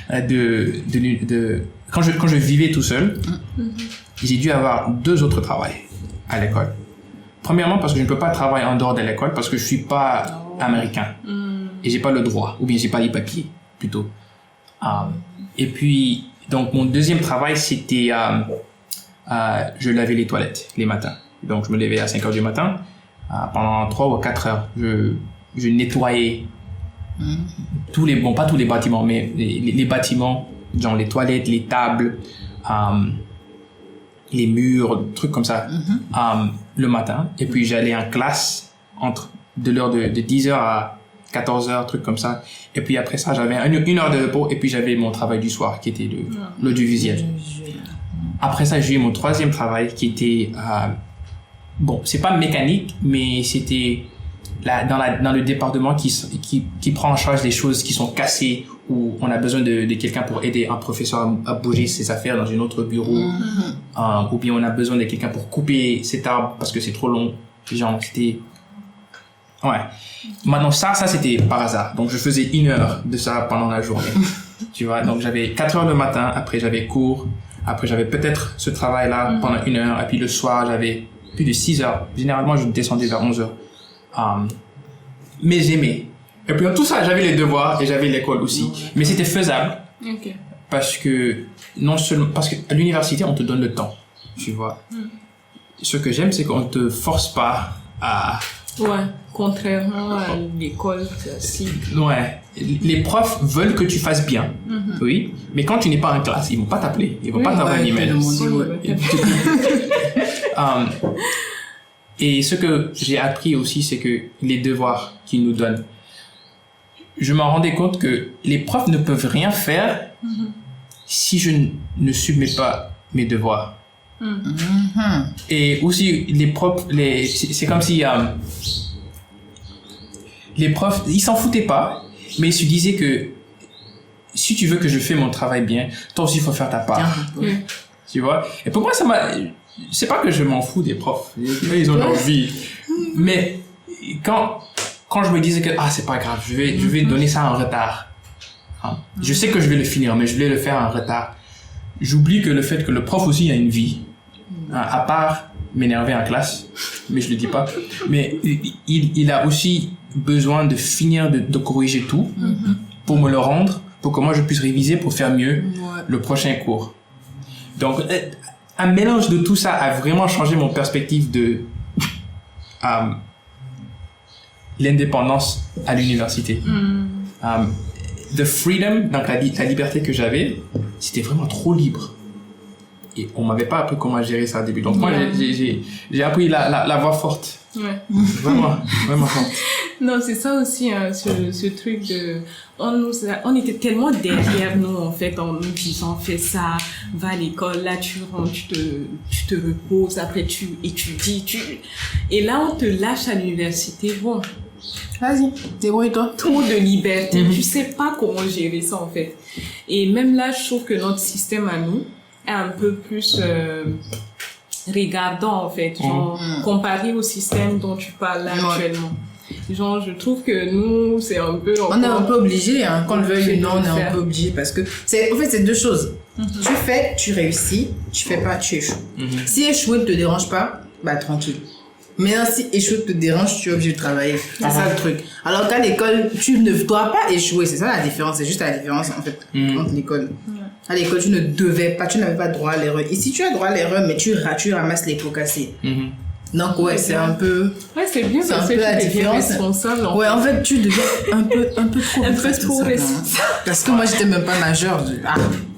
quand je vivais tout seul, j'ai dû avoir 2 autres travails à l'école. Premièrement, parce que je ne peux pas travailler en dehors de l'école parce que je suis pas américain. Et j'ai pas le droit, ou bien j'ai pas les papiers, plutôt. Et puis, donc, mon 2e travail, c'était, je lavais les toilettes les matins. Donc, je me levais à 5 heures du matin. Pendant 3 ou 4 heures, je nettoyais pas tous les bâtiments, mais les bâtiments, genre les toilettes, les tables, les murs, trucs comme ça, le matin. Et puis, j'allais en classe de l'heure de 10h à 14h, trucs comme ça. Et puis après ça, j'avais 1 heure de repos et puis j'avais mon travail du soir qui était l'audiovisuel. Après ça, j'ai eu mon 3e travail qui était, bon, c'est pas mécanique, mais c'était dans le département qui prend en charge les choses qui sont cassées ou on a besoin de quelqu'un pour aider un professeur à bouger ses affaires dans un autre bureau. Ou bien on a besoin de quelqu'un pour couper cet arbre parce que c'est trop long. Genre, c'était... Ouais. Maintenant, ça c'était par hasard. Donc, je faisais 1 heure de ça pendant la journée. Tu vois, donc j'avais 4 heures le matin, après j'avais cours, après j'avais peut-être ce travail-là pendant 1 heure, et puis le soir, j'avais plus de 6 heures. Généralement, je descendais vers 11 heures. Mais j'aimais. Et puis, dans tout ça, j'avais les devoirs et j'avais l'école aussi. Mais c'était faisable. Parce que, non seulement, parce qu'à l'université, on te donne le temps. Tu vois. Ce que j'aime, c'est qu'on te force pas à... Ouais, contrairement à l'école classique. Ouais, les profs veulent que tu fasses bien, oui, mais quand tu n'es pas en classe, ils vont pas t'appeler, ils vont pas t'envoyer un email. Et ce que j'ai appris aussi, c'est que les devoirs qu'ils nous donnent, je m'en rendais compte que les profs ne peuvent rien faire si je ne submets pas mes devoirs. Et aussi, les profs, c'est comme si les profs, ils s'en foutaient pas, mais ils se disaient que si tu veux que je fasse mon travail bien, toi aussi, il faut faire ta part. Tu vois? Et pour moi, c'est pas que je m'en fous des profs. Ils ont leur vie. Mais quand je me disais que, c'est pas grave, je vais donner ça en retard. Je sais que je vais le finir, mais je vais le faire en retard. J'oublie que le fait que le prof aussi a une vie, à part m'énerver en classe, mais je le dis pas, mais il a aussi besoin de finir de corriger tout pour me le rendre, pour que moi je puisse réviser pour faire mieux le prochain cours. Donc, un mélange de tout ça a vraiment changé mon perspective de l'indépendance à l'université. The freedom, donc la liberté que j'avais, c'était vraiment trop libre. Et on m'avait pas appris comment gérer ça au début. Donc moi, j'ai appris la voix forte. Ouais. Vraiment, vraiment forte. Non, c'est ça aussi, hein, ce truc de... On était tellement derrière nous, en fait, en nous disant, fais ça, va à l'école, là, tu rentres, tu te reposes, après tu étudies, Et là, on te lâche à l'université, bon... Vas-y, débrouille-toi. Trop de liberté, tu sais pas comment gérer ça, en fait. Et même là, je trouve que notre système à nous est un peu plus... regardant en fait, genre comparé au système dont tu parles là actuellement. Genre, je trouve que nous, c'est un peu... On est un peu obligé, hein, qu'on le veuille ou non, on est un peu obligé parce que c'est deux choses. Tu fais, tu réussis, tu fais pas, tu échoues. Si échouer ne te dérange pas, bah tranquille. Mais si échouer te dérange, tu es obligé de travailler. C'est ça le truc. Alors qu'à l'école, tu ne dois pas échouer. C'est ça la différence. C'est juste la différence en fait entre l'école. À l'école, tu n'avais pas droit à l'erreur. Ici, tu as droit à l'erreur, mais tu ramasses les pots cassés. Donc ouais, c'est un peu... Ouais, c'est bien c'est un parce peu que la tu deviens différence. responsable. Ouais, en fait, tu deviens un peu trop Un peu trop responsable. Parce que moi, j'étais même pas majeure.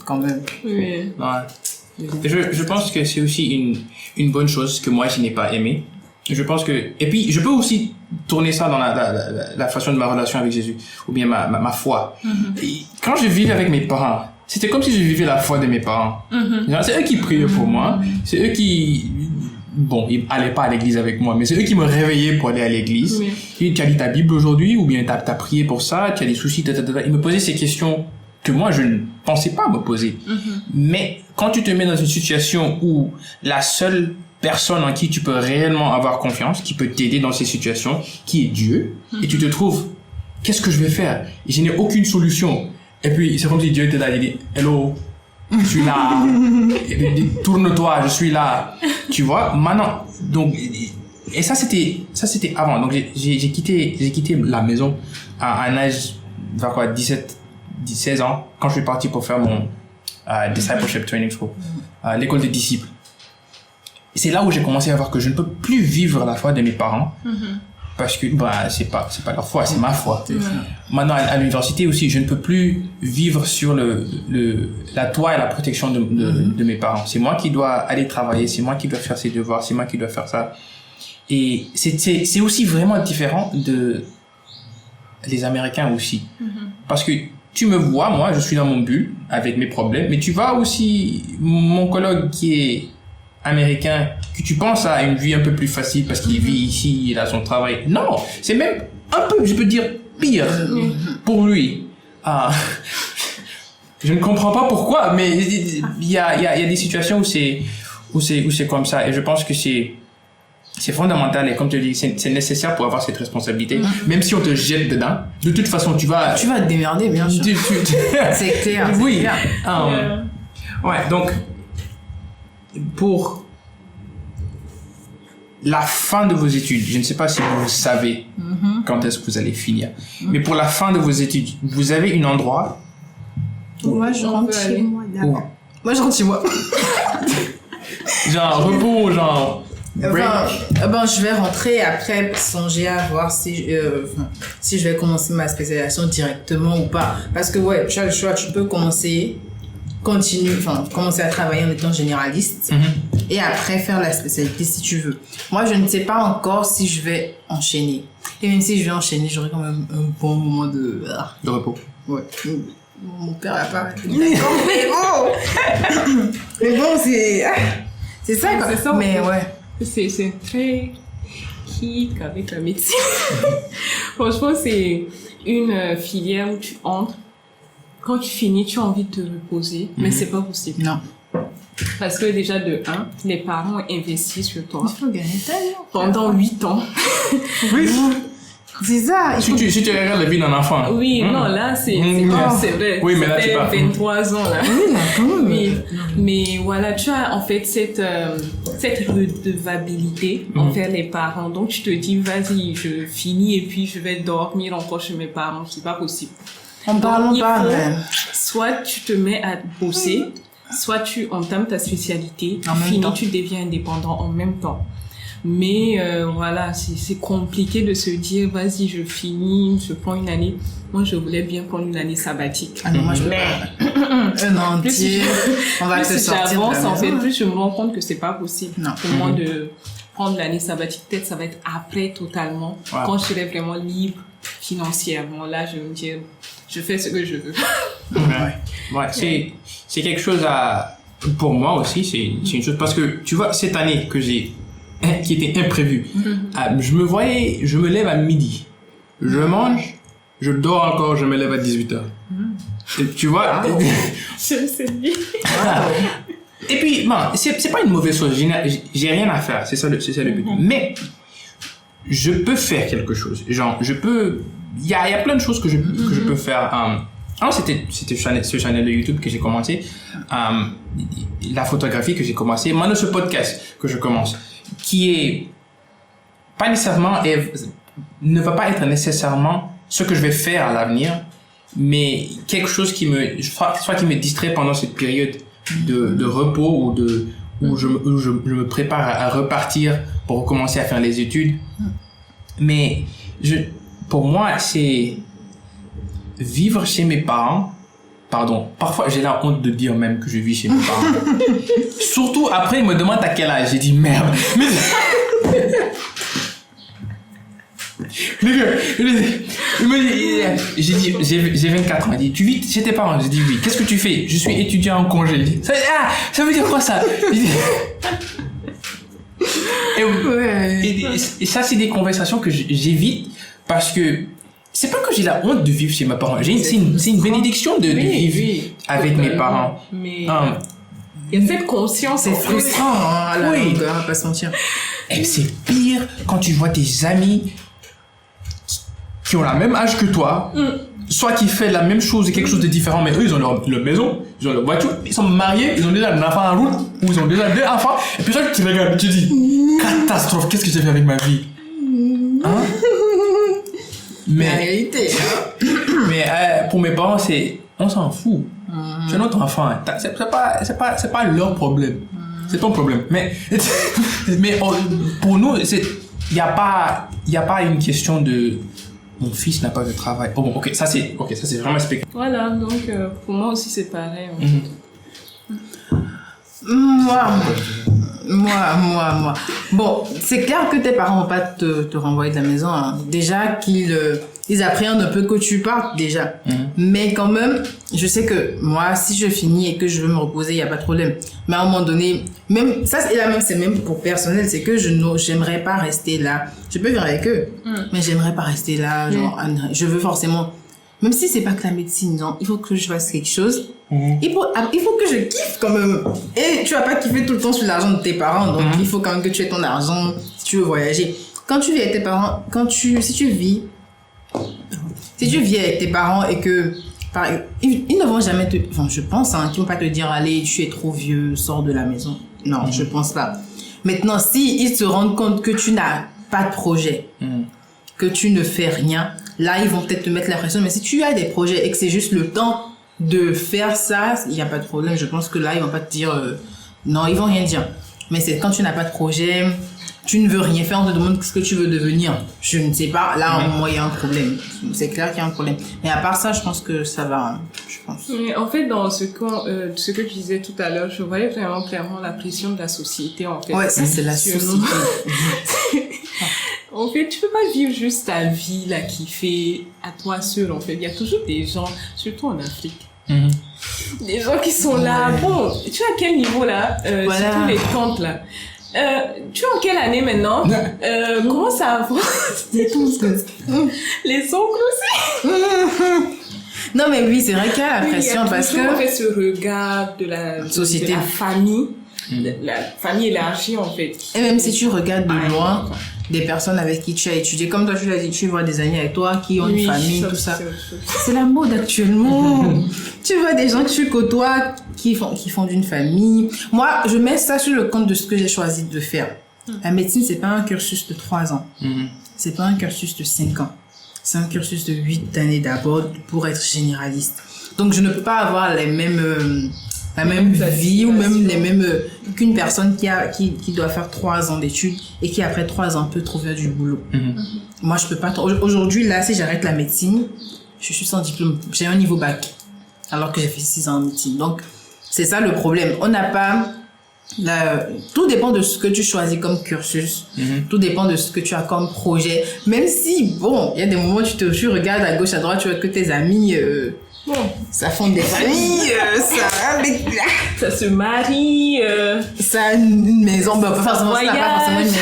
Quand même. Oui. Ouais. Et je pense que c'est aussi une bonne chose que moi, je n'ai pas aimé. Je pense que... Et puis, je peux aussi tourner ça dans la façon de ma relation avec Jésus, ou bien ma foi. Et quand je vivais avec mes parents, c'était comme si je vivais la foi de mes parents. C'est eux qui priaient pour moi. C'est eux qui... Bon, ils allaient pas à l'église avec moi, mais c'est eux qui me réveillaient pour aller à l'église. Et tu as lu ta Bible aujourd'hui, ou bien t'as prié pour ça, tu as des soucis, Ils me posaient ces questions que moi, je ne pensais pas me poser. Mais quand tu te mets dans une situation où la seule personne en qui tu peux réellement avoir confiance, qui peut t'aider dans ces situations, qui est Dieu, et tu te trouves, qu'est-ce que je vais faire? Et je n'ai aucune solution. Et puis, c'est comme si Dieu était là, il dit, hello, je suis là, tourne-toi, je suis là, tu vois, maintenant, donc, et ça c'était avant, donc j'ai quitté la maison à un âge, vers quoi, 16 ans, quand je suis parti pour faire mon discipleship training school, l'école des disciples. C'est là où j'ai commencé à voir que je ne peux plus vivre la foi de mes parents parce que c'est pas leur foi, c'est ma foi. Maintenant à l'université aussi, je ne peux plus vivre sur la toit et la protection de mes parents. C'est moi qui dois aller travailler, c'est moi qui dois faire ses devoirs, c'est moi qui dois faire ça. Et c'est aussi vraiment différent de les Américains aussi. Parce que tu me vois, moi, je suis dans mon bulle avec mes problèmes, mais tu vois aussi mon collègue qui est américain, que tu penses à une vie un peu plus facile parce qu'il vit ici, il a son travail. Non, c'est même un peu, je peux dire, pire pour lui. Je ne comprends pas pourquoi, mais il y a des situations où c'est comme ça, et je pense que c'est fondamental, et comme tu dis, c'est nécessaire pour avoir cette responsabilité. Même si on te jette dedans, de toute façon, tu vas te démerder, bien sûr. C'est clair. Oui. Ouais, donc, pour la fin de vos études, je ne sais pas si vous savez quand est-ce que vous allez finir, mais pour la fin de vos études, vous avez un endroit où... Moi, je rentre chez moi, d'abord. Moi, je rentre chez moi. Genre, repos, genre... je vais rentrer après songer à voir si je vais commencer ma spécialisation directement ou pas. Parce que ouais, tu as le choix, tu peux commencer commencer à travailler en étant généraliste et après faire la spécialité si tu veux. Moi, je ne sais pas encore si je vais enchaîner. Et même si je vais enchaîner, j'aurai quand même un bon moment de repos. Ouais. Mon père n'a pas d'accord, mais bon. Mais bon, c'est ça, quoi. C'est ça, mais ouais. C'est très kick avec la médecine. Franchement, c'est une filière où tu entres. Quand tu finis, tu as envie de te reposer, mais c'est pas possible. Non. Parce que déjà, de 1, les parents ont investi sur toi. Il faut gagner ta vie. Pendant 8 ans. Oui. C'est ça. Si tu regardes la vie d'un enfant. Oui, non, là, c'est vrai. Oui, mais là, tu parles. 23 ans, là. Oui, là, quand même. Oui. Mais voilà, tu as en fait cette redevabilité envers les parents. Donc, tu te dis, vas-y, je finis et puis je vais dormir encore chez mes parents. C'est pas possible. On parle pas, mais... Soit tu te mets à bosser, soit tu entames ta spécialité, tu deviens indépendant en même temps. Mais voilà, c'est compliqué de se dire, vas-y, je finis, je prends une année. Moi, je voulais bien prendre une année sabbatique. Ah non, moi, je veux pas. Un entier, on va te sortir. Plus j'avance, en fait, plus je me rends compte que c'est pas possible pour moi de prendre l'année sabbatique. Peut-être ça va être après totalement, quand je serai vraiment libre financièrement. Là, je vais me dire, je fais ce que je veux. Ouais, c'est quelque chose pour moi aussi, c'est une chose, parce que tu vois, cette année qui était imprévue, je me lève à midi, je mange, je dors encore, je me lève à 18h. Tu vois? Je sais bien. Et puis, bon, c'est pas une mauvaise chose, j'ai rien à faire, c'est ça le but. Mais, je peux faire quelque chose. Genre, il y a plein de choses que je peux faire. Alors, c'était ce channel de YouTube que j'ai commencé, la photographie que j'ai commencé, maintenant ce podcast que je commence, qui est pas nécessairement, ne va pas être nécessairement ce que je vais faire à l'avenir, mais quelque chose qui me distrait pendant cette période de repos où je me prépare à repartir pour recommencer à faire les études. Mais pour moi, c'est vivre chez mes parents. Pardon, parfois j'ai la honte de dire même que je vis chez mes parents. Surtout après, ils me demandent à quel âge. J'ai dit merde. Mais... les gars, j'ai dit, j'ai 24 ans. Il dit, tu vis chez tes parents? J'ai dit oui. Qu'est-ce que tu fais? Je suis étudiant en congé. Dit, ça veut dire quoi ça? Et ça, c'est des conversations que j'évite parce que c'est pas que j'ai la honte de vivre chez mes parents. C'est une bénédiction de vivre avec mes parents. Mais il y a cette conscience. C'est frustrant, à la longueur, on va pas se mentir. Et c'est pire quand tu vois tes amis qui ont le même âge que toi, soit qui font la même chose et quelque chose de différent, mais eux, ils ont leur maison, ils ont leur voiture, ils sont mariés, ils ont déjà un enfant en route, ou ils ont déjà 2 enfants, et puis toi, tu regardes, tu dis, catastrophe, qu'est-ce que j'ai fait avec ma vie? Hein? Mais, la réalité. Mais pour mes parents, on s'en fout. C'est notre enfant. C'est pas leur problème. C'est ton problème. Mais pour nous, il y a pas une question de mon fils n'a pas de travail. Oh, bon, ok, ça c'est vraiment spectaculaire. Voilà, donc pour moi aussi c'est pareil. Moi. Bon, c'est clair que tes parents vont pas te renvoyer de la maison. Hein. Déjà qu'ils appréhendent un peu que tu partes déjà. Mais quand même, je sais que moi, si je finis et que je veux me reposer, il y a pas de problème. Mais à un moment donné, même ça, c'est même pour personnel, c'est que j'aimerais pas rester là. Je peux vivre avec eux, mais j'aimerais pas rester là. Genre, je veux forcément, même si c'est pas que la médecine, non, il faut que je fasse quelque chose. Il faut que je kiffe quand même. Et tu vas pas kiffer tout le temps sur l'argent de tes parents, donc il faut quand même que tu aies ton argent si tu veux voyager. Quand tu vis avec tes parents, si tu vis avec tes parents et que ils ne vont jamais je pense qu'ils vont pas te dire allez, tu es trop vieux, sors de la maison. Non, je pense pas. Maintenant, si ils se rendent compte que tu n'as pas de projet, que tu ne fais rien, là ils vont peut-être te mettre la pression. Mais si tu as des projets et que c'est juste le temps de faire ça, il n'y a pas de problème. Je pense que là ils vont pas te dire non, ils vont rien dire. Mais c'est quand tu n'as pas de projet, tu ne veux rien faire, on te demande ce que tu veux devenir. Je ne sais pas, là, moi, il y a un problème. C'est clair qu'il y a un problème. Mais à part ça, je pense que ça va, je pense. Mais en fait, dans ce que tu disais tout à l'heure, je voyais vraiment clairement la pression de la société, en fait. Ouais, ça, c'est la Sur société. En fait, tu peux pas vivre juste ta vie, là, qui fait à toi seul, en fait. Il y a toujours des gens, surtout en Afrique. Des gens qui sont là. Bon, tu es à quel niveau, là? Voilà. Surtout les tantes, là. Tu es en quelle année maintenant? Comment ça avance? Les oncles aussi. Non, mais oui, c'est vrai qu'il y a la pression parce que... en fait ce regard de la Société. de la famille, de la famille élargie, en fait. Et même si tu regardes de loin des personnes avec qui tu as étudié, comme toi tu l'as dit, tu vois des amis avec toi qui ont une famille, tout ça. C'est la mode actuellement. Tu vois des gens que tu côtoies qui font d'une famille. Moi, je mets ça sur le compte de ce que j'ai choisi de faire. La médecine, c'est pas un cursus de 3 ans. C'est pas un cursus de 5 ans. C'est un cursus de 8 années d'abord pour être généraliste. Donc, je ne peux pas avoir la même vie ou même les mêmes qu'une personne qui doit faire 3 ans d'études et qui après 3 ans peut trouver du boulot. Moi, je peux pas. Aujourd'hui, là, si j'arrête la médecine, je suis sans diplôme. J'ai un niveau bac alors que j'ai fait 6 ans en médecine. Donc, c'est ça le problème. On n'a pas... tout dépend de ce que tu choisis comme cursus. Tout dépend de ce que tu as comme projet. Même si, bon, il y a des moments où tu regardes à gauche, à droite, tu vois que tes amis... ça fonde des familles, ça se marie, ça a une maison, bah, pas forcément une maison.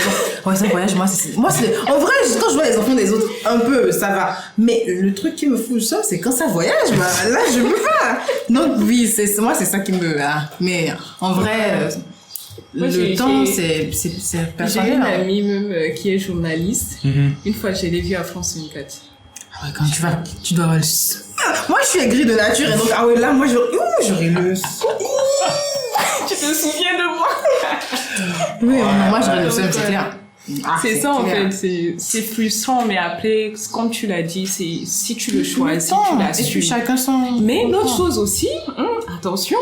Ouais, c'est un voyage, moi, c'est, en vrai, quand je vois les enfants des autres, un peu, ça va. Mais le truc qui me fout le sang, c'est quand ça voyage, bah, là, je peux pas. Donc, oui, moi, c'est ça qui me, mais, en vrai, le temps, c'est personnel. J'ai une amie même qui est journaliste. Une fois, je l'ai vue à France 24. Ah ouais, quand tu dois avoir le... Moi, je suis aigrie de nature, et donc, ah ouais, là, moi, j'aurais le... Tu te souviens de moi? Oui, moi, j'aurais le seum, c'est clair. C'est ça, clair. En fait, c'est frustrant, mais après, comme tu l'as dit, si tu le choisis, tu l'assumes. Et puis chacun son... Mais une autre chose aussi, attention,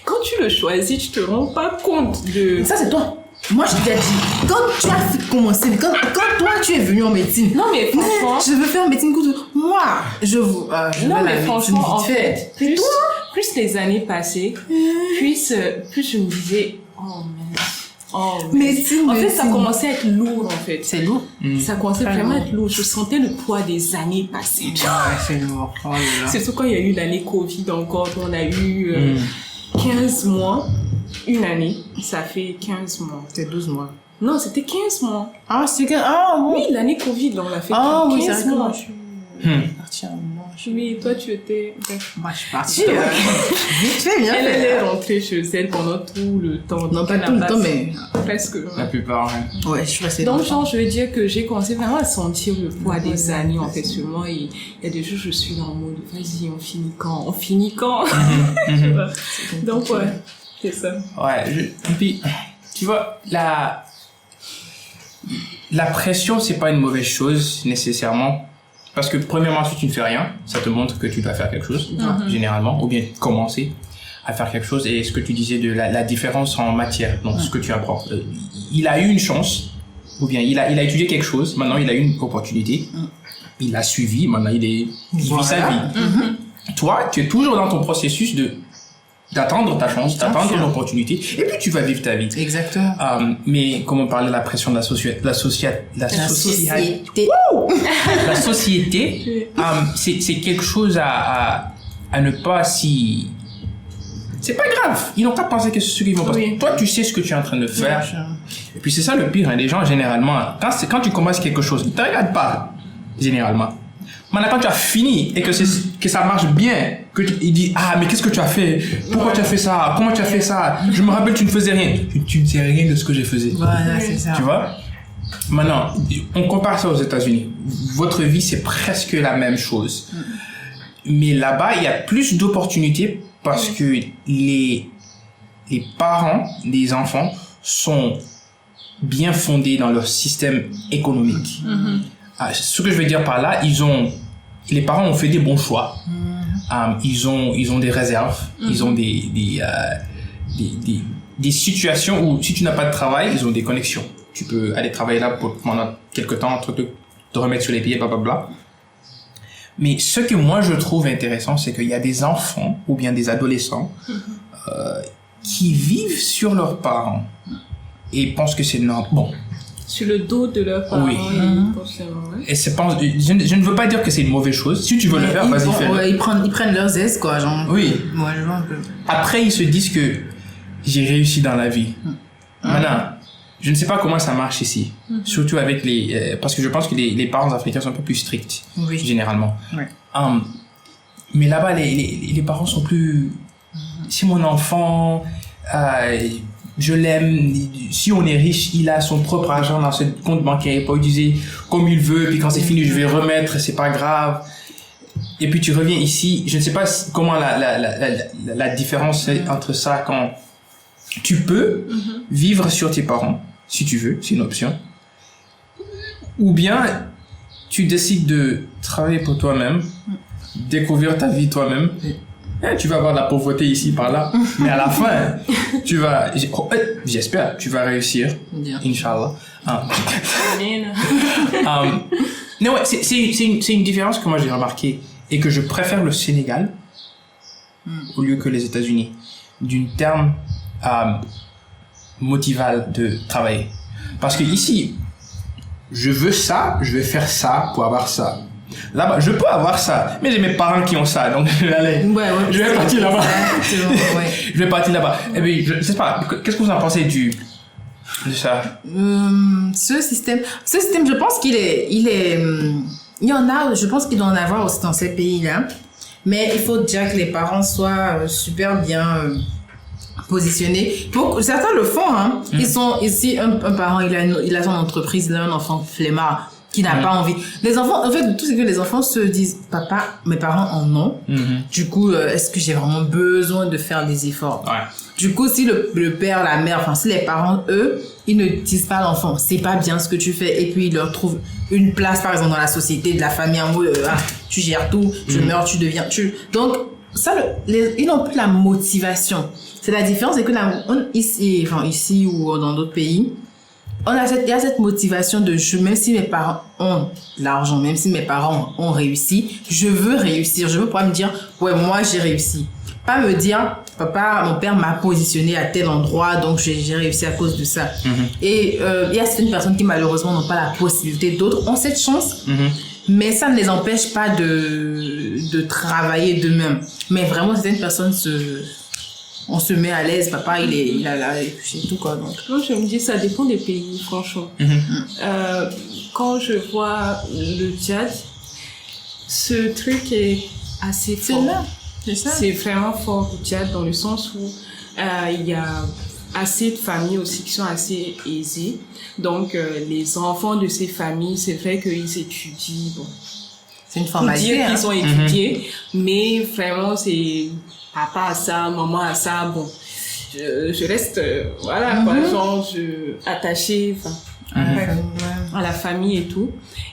quand tu le choisis, tu te rends pas compte de... Ça, c'est toi. Moi, je t'ai dit, quand tu as commencé, quand toi, tu es venu en médecine. Non, mais franchement... Je veux faire médecine courte. Moi, je non, mais franchement, en fait, plus les années passaient, plus je me disais, médecine. En fait, ça commençait à être lourd, en fait. C'est lourd. Ça commençait vraiment à être lourd. Je sentais le poids des années passées. Ouais, c'est lourd. Oh là là. Surtout quand il y a eu l'année Covid encore, on a eu 15 mois. Une année, ça fait 15 mois. C'était 12 mois. Non, c'était 15 mois. Ah, c'est 15... Ah, bon. Oui, l'année Covid, là, on l'a fait 15 mois. Oui, toi, tu étais... Moi, je suis partie. Vite fait, bien fait. Elle est rentrée chez elle pendant tout le temps. Non, pas tout le temps, mais... Presque. La plupart, ouais, je suis restée donc, genre, je veux dire que j'ai commencé vraiment à sentir le poids des années, en fait, sur moi. Et il y a des jours, je suis en mode, vas-y, on finit quand? Donc, ouais. C'est ça. Ouais, puis, tu vois, la pression, c'est pas une mauvaise chose, nécessairement. Parce que, premièrement, si tu ne fais rien, ça te montre que tu dois faire quelque chose, généralement, ou bien commencer à faire quelque chose. Et ce que tu disais de la différence en matière, donc ce que tu apprends. Il a eu une chance, ou bien il a étudié quelque chose, maintenant il a eu une opportunité, il a suivi, maintenant il vit sa vie. Toi, tu es toujours dans ton processus d'attendre ta chance, d'attendre une opportunité, et puis tu vas vivre ta vie. Exactement. Mais comme on parlait de la pression de la société, la société, c'est quelque chose à ne pas si... C'est pas grave, ils n'ont pas pensé que c'est ce qu'ils vont penser. Toi, tu sais ce que tu es en train de faire. Et puis c'est ça le pire, hein, les gens généralement, quand tu commences quelque chose, ils ne te regardent pas, généralement. Maintenant, quand tu as fini et que ça marche bien, il dit, ah, mais qu'est-ce que tu as fait? Pourquoi tu as fait ça? Comment tu as fait ça? Je me rappelle, tu ne faisais rien. Tu ne sais rien de ce que je faisais. Voilà, c'est ça. Tu vois? Maintenant, on compare ça aux États-Unis. Votre vie, c'est presque la même chose. Mais là-bas, il y a plus d'opportunités parce que les parents des enfants sont bien fondés dans leur système économique. Ce que je veux dire par là, les parents ont fait des bons choix. Ils ont des réserves, ils ont des situations où si tu n'as pas de travail, ils ont des connexions. Tu peux aller travailler là pendant quelques temps, te remettre sur les pieds, blablabla. Mais ce que moi je trouve intéressant, c'est qu'il y a des enfants ou bien des adolescents qui vivent sur leurs parents et pensent que c'est normal. Bon. Sur le dos de leurs parents. Oui. Et je ne veux pas dire que c'est une mauvaise chose. Si tu veux le faire, vas-y, fais-le. Ouais, ils prennent leurs aises, quoi. Genre, oui. Moi, je vois un peu. Après, ils se disent que j'ai réussi dans la vie. Maintenant, je ne sais pas comment ça marche ici. Surtout avec parce que je pense que les parents africains sont un peu plus stricts. Oui. Généralement. Oui. Mais là-bas, les parents sont plus... C'est mon enfant, je l'aime. Si on est riche, il a son propre argent dans ce compte bancaire, il peut utiliser comme il veut, puis quand c'est fini, je vais remettre, c'est pas grave. Et puis tu reviens ici, je ne sais pas comment la différence est entre ça quand tu peux vivre sur tes parents, si tu veux, c'est une option. Ou bien tu décides de travailler pour toi-même, découvrir ta vie toi-même. Tu vas avoir de la pauvreté ici, par là, mais à la fin, j'espère, tu vas réussir, Inch'Allah. Non, ouais, c'est une différence que moi j'ai remarqué et que je préfère le Sénégal au lieu que les États-Unis, d'une terme motivale de travailler. Parce que ici, je veux ça, je vais faire ça pour avoir ça. Là-bas, je peux avoir ça, mais j'ai mes parents qui ont ça, donc je vais aller. Je vais partir là-bas. Je vais partir là-bas. Et puis, je sais pas, qu'est-ce que vous en pensez de ça? Ce système, je pense il y en a, je pense qu'il doit en avoir aussi dans ces pays-là. Mais il faut déjà que les parents soient super bien positionnés. Certains le font, hein. Ils sont ici, un parent, il a son entreprise, il a un enfant flemmard qui n'a pas envie. Les enfants, en fait, tout ce que les enfants se disent, papa, mes parents en ont. Du coup, est-ce que j'ai vraiment besoin de faire des efforts? Ouais. Du coup, si le père, la mère, enfin, si les parents, eux, ils ne disent pas à l'enfant, c'est pas bien ce que tu fais, et puis ils leur trouvent une place, par exemple, dans la société, de la famille, en mode, tu gères tout, je meurs, tu deviens, donc, ça, ils n'ont plus la motivation. C'est la différence, c'est que ici ou dans d'autres pays, il y a cette motivation de même si mes parents ont l'argent, même si mes parents ont réussi, je veux réussir. Je veux pouvoir me dire, ouais, moi, j'ai réussi. Pas me dire, papa, mon père m'a positionné à tel endroit, donc j'ai réussi à cause de ça. Et il y a certaines personnes qui, malheureusement, n'ont pas la possibilité. D'autres ont cette chance, mais ça ne les empêche pas de travailler d'eux-mêmes. Mais vraiment, certaines personnes on se met à l'aise, papa il a là et tout quoi. Donc moi je me dis ça dépend des pays, franchement. Quand je vois le Tchad, ce truc est assez fort. C'est vraiment fort au Tchad dans le sens où il y a assez de familles aussi qui sont assez aisées. Donc les enfants de ces familles, c'est vrai qu'ils étudient, bon, c'est une formalité, dire qu'ils ont étudié, mais vraiment c'est papa a ça, maman a ça, bon, je reste, voilà, quoi, genre, attachée, à la famille et tout.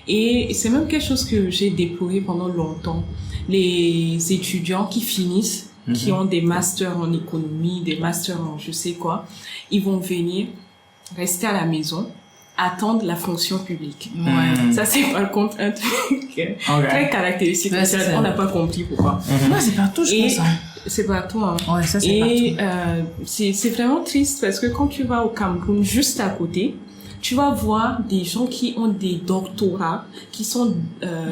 Et c'est même quelque chose que j'ai déploré pendant longtemps. Les étudiants qui finissent, qui ont des masters en économie, des masters en je sais quoi, ils vont venir rester à la maison, attendre la fonction publique. Ça, c'est par contre un truc très caractéristique. On n'a pas compris pourquoi. Non, c'est partout, je pense. C'est partout, hein. Ouais, ça, c'est partout. C'est vraiment triste parce que quand tu vas au Cameroun, juste à côté, tu vas voir des gens qui ont des doctorats, qui sont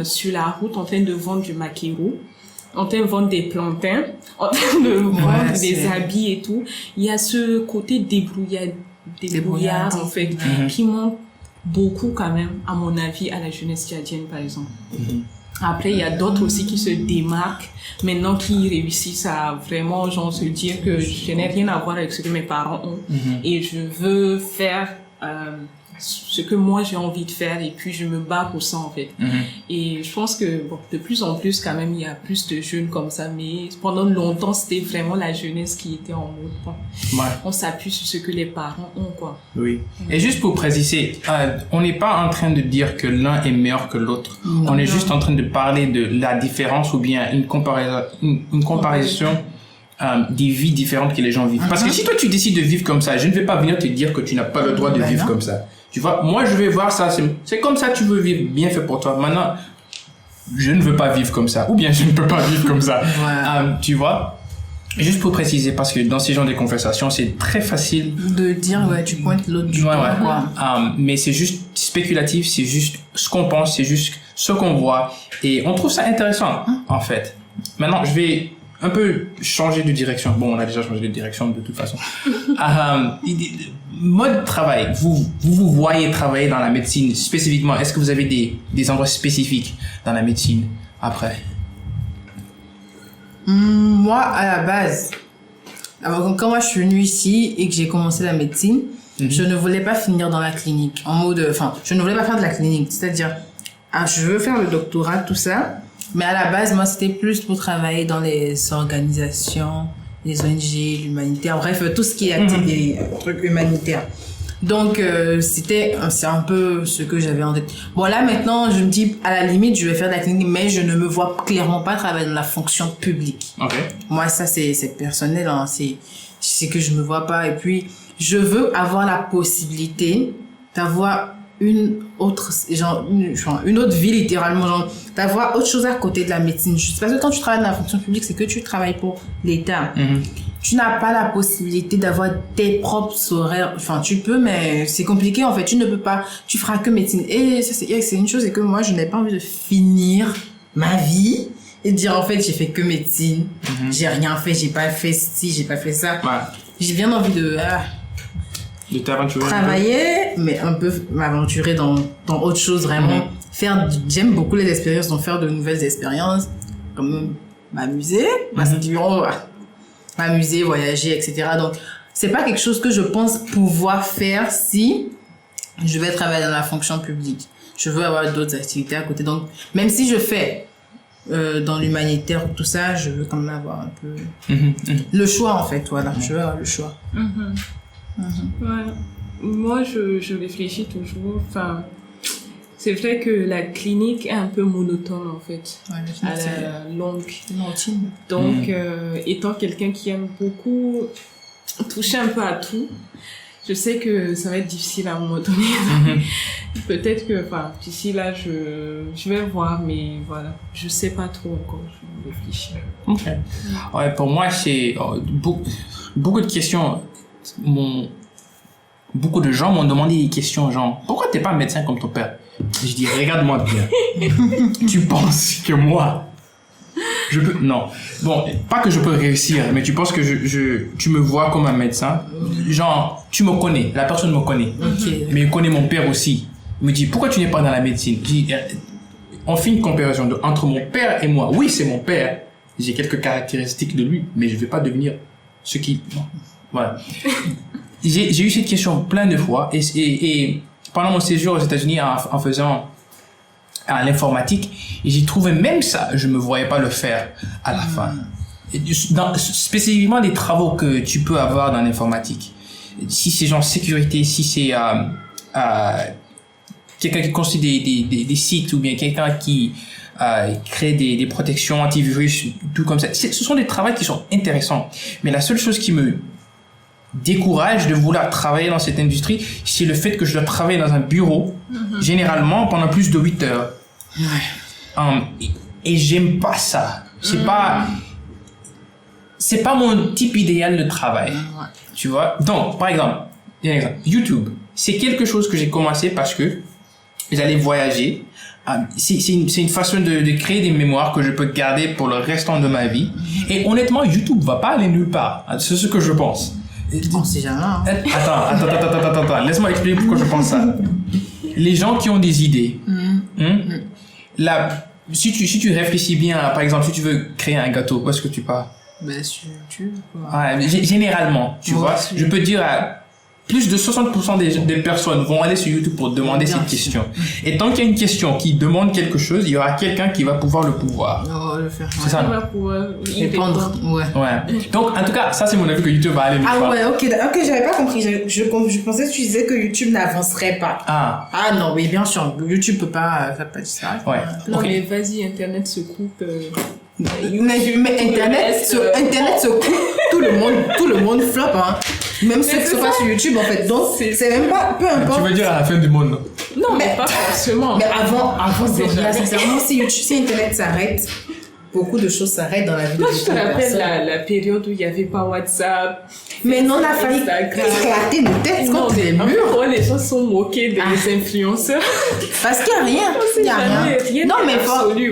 sur la route en train de vendre du maquereau, en train de vendre des plantains, en train de vendre des habits et tout. Il y a ce côté débrouillard en fait, qui manque beaucoup quand même, à mon avis, à la jeunesse tchadienne, par exemple. Après, il y a d'autres aussi qui se démarquent maintenant, qui réussissent à vraiment genre se dire que je n'ai rien à voir avec ce que mes parents ont et je veux faire ce que moi j'ai envie de faire et puis je me bats pour ça en fait. Et je pense que bon, de plus en plus quand même il y a plus de jeunes comme ça, mais pendant longtemps c'était vraiment la jeunesse qui était en mode bon, on s'appuie sur ce que les parents ont quoi. Oui. Et juste pour préciser, on n'est pas en train de dire que l'un est meilleur que l'autre. On est juste en train de parler de la différence ou bien une comparaison des vies différentes que les gens vivent. Parce que si toi tu décides de vivre comme ça, je ne vais pas venir te dire que tu n'as pas le droit de vivre comme ça. Tu vois, moi je vais voir ça, c'est comme ça tu veux vivre, bien fait pour toi. Maintenant, je ne veux pas vivre comme ça, ou bien je ne peux pas vivre comme ça. Tu vois, juste pour préciser, parce que dans ces genres de conversations, c'est très facile de dire, tu pointes l'autre du doigt. Mais c'est juste spéculatif, c'est juste ce qu'on pense, c'est juste ce qu'on voit. Et on trouve ça intéressant, en fait. Maintenant, je vais un peu changer de direction. Bon, on a déjà changé de direction de toute façon. Mode travail, vous voyez travailler dans la médecine spécifiquement. Est-ce que vous avez des endroits spécifiques dans la médecine après? Moi, à la base, quand moi je suis venue ici et que j'ai commencé la médecine, je ne voulais pas finir dans la clinique. Je ne voulais pas faire de la clinique. C'est-à-dire, je veux faire le doctorat, tout ça. Mais à la base, moi, c'était plus pour travailler dans les organisations, les ONG, l'humanitaire, bref, tout ce qui est des trucs humanitaires. Donc, c'est un peu ce que j'avais en tête. Bon, là, maintenant, je me dis, à la limite, je vais faire de la clinique, mais je ne me vois clairement pas travailler dans la fonction publique. Moi, ça, c'est personnel, hein, c'est que je me vois pas. Et puis, je veux avoir la possibilité d'avoir une autre vie, littéralement, genre, d'avoir autre chose à côté de la médecine. Parce que quand tu travailles dans la fonction publique, c'est que tu travailles pour l'État. Tu n'as pas la possibilité d'avoir tes propres horaires. Enfin, tu peux, mais c'est compliqué, en fait. Tu ne peux pas, tu feras que médecine. Et ça, c'est une chose, et que moi, je n'ai pas envie de finir ma vie et de dire, en fait, j'ai fait que médecine. J'ai rien fait, j'ai pas fait ci, j'ai pas fait ça. J'ai bien envie de travailler, mais un peu m'aventurer dans autre chose, vraiment. J'aime beaucoup les expériences, donc faire de nouvelles expériences, comme m'amuser, m'amuser, voyager, etc. Donc, c'est pas quelque chose que je pense pouvoir faire si je vais travailler dans la fonction publique. Je veux avoir d'autres activités à côté. Donc, même si je fais dans l'humanitaire, tout ça, je veux quand même avoir un peu le choix, en fait. Voilà, je veux avoir le choix. Moi, je réfléchis toujours. Enfin, c'est vrai que la clinique est un peu monotone, en fait, à la longue. Donc, étant quelqu'un qui aime beaucoup toucher un peu à tout, je sais que ça va être difficile à un moment donné. Peut-être que, d'ici là, je vais voir, mais voilà, je sais pas trop encore. Je réfléchis. Ouais, pour moi, c'est beaucoup de questions. Beaucoup de gens m'ont demandé des questions genre, pourquoi t'es pas médecin comme ton père? Je dis, regarde-moi bien. Tu penses que moi, je peux... Non. Bon, pas que je peux réussir, mais tu penses que tu me vois comme un médecin? Genre, tu me connais, la personne me connaît. Mais il connaît mon père aussi. Il me dit, pourquoi tu n'es pas dans la médecine? Je dis, on fait une comparaison entre mon père et moi. Oui, c'est mon père. J'ai quelques caractéristiques de lui, mais je vais pas devenir ce qui... Non. Voilà. J'ai eu cette question plein de fois et pendant mon séjour aux États-Unis en faisant à l'informatique, et j'ai trouvé même ça, je me voyais pas le faire à la fin. Spécifiquement les travaux que tu peux avoir dans l'informatique. Si c'est genre sécurité, si c'est quelqu'un qui construit des sites ou bien quelqu'un qui crée des protections antivirus, tout comme ça. Ce sont des travaux qui sont intéressants. Mais la seule chose qui me décourage de vouloir travailler dans cette industrie, c'est le fait que je dois travailler dans un bureau, généralement pendant plus de 8 heures. Et j'aime pas ça. C'est pas mon type idéal de travail. Tu vois? Donc, par exemple, YouTube, c'est quelque chose que j'ai commencé parce que j'allais voyager. C'est une façon de créer des mémoires que je peux garder pour le restant de ma vie. Et honnêtement, YouTube va pas aller nulle part. C'est ce que je pense. On sait jamais. Attends. Laisse-moi expliquer pourquoi je pense ça. Les gens qui ont des idées. Si tu réfléchis bien, par exemple, si tu veux créer un gâteau, où est-ce que tu pars? Sur YouTube. Généralement, tu vois. Je peux dire plus de 60% des personnes vont aller sur YouTube pour demander cette question. Et tant qu'il y a une question qui demande quelque chose, il y aura quelqu'un qui va pouvoir le le faire. C'est ça. Il va pouvoir répondre. Ouais. Donc, en tout cas, ça, c'est mon avis que YouTube va aller nulle part. Ok, j'avais pas compris. Je pensais que tu disais que YouTube n'avancerait pas. Non, oui, bien sûr. YouTube peut pas, ça peut pas dire ça. Non, mais vas-y, Internet se coupe. Mais Internet se coupe, tout le monde flop, hein. Même ceux qui sont pas sur YouTube, en fait. Donc, c'est même pas, peu importe. Tu veux dire à la fin du monde, non? Non, mais pas forcément. Mais avant, c'est bien, sincèrement, si Internet s'arrête, beaucoup de choses s'arrêtent dans la vie de Moi, je te rappelle personnes. la période où il n'y avait pas WhatsApp. Mais non, on a failli éclater nos têtes contre les murs. Les gens sont moqués des influenceurs. Parce qu'il n'y a rien. Il y a rien. Non, mais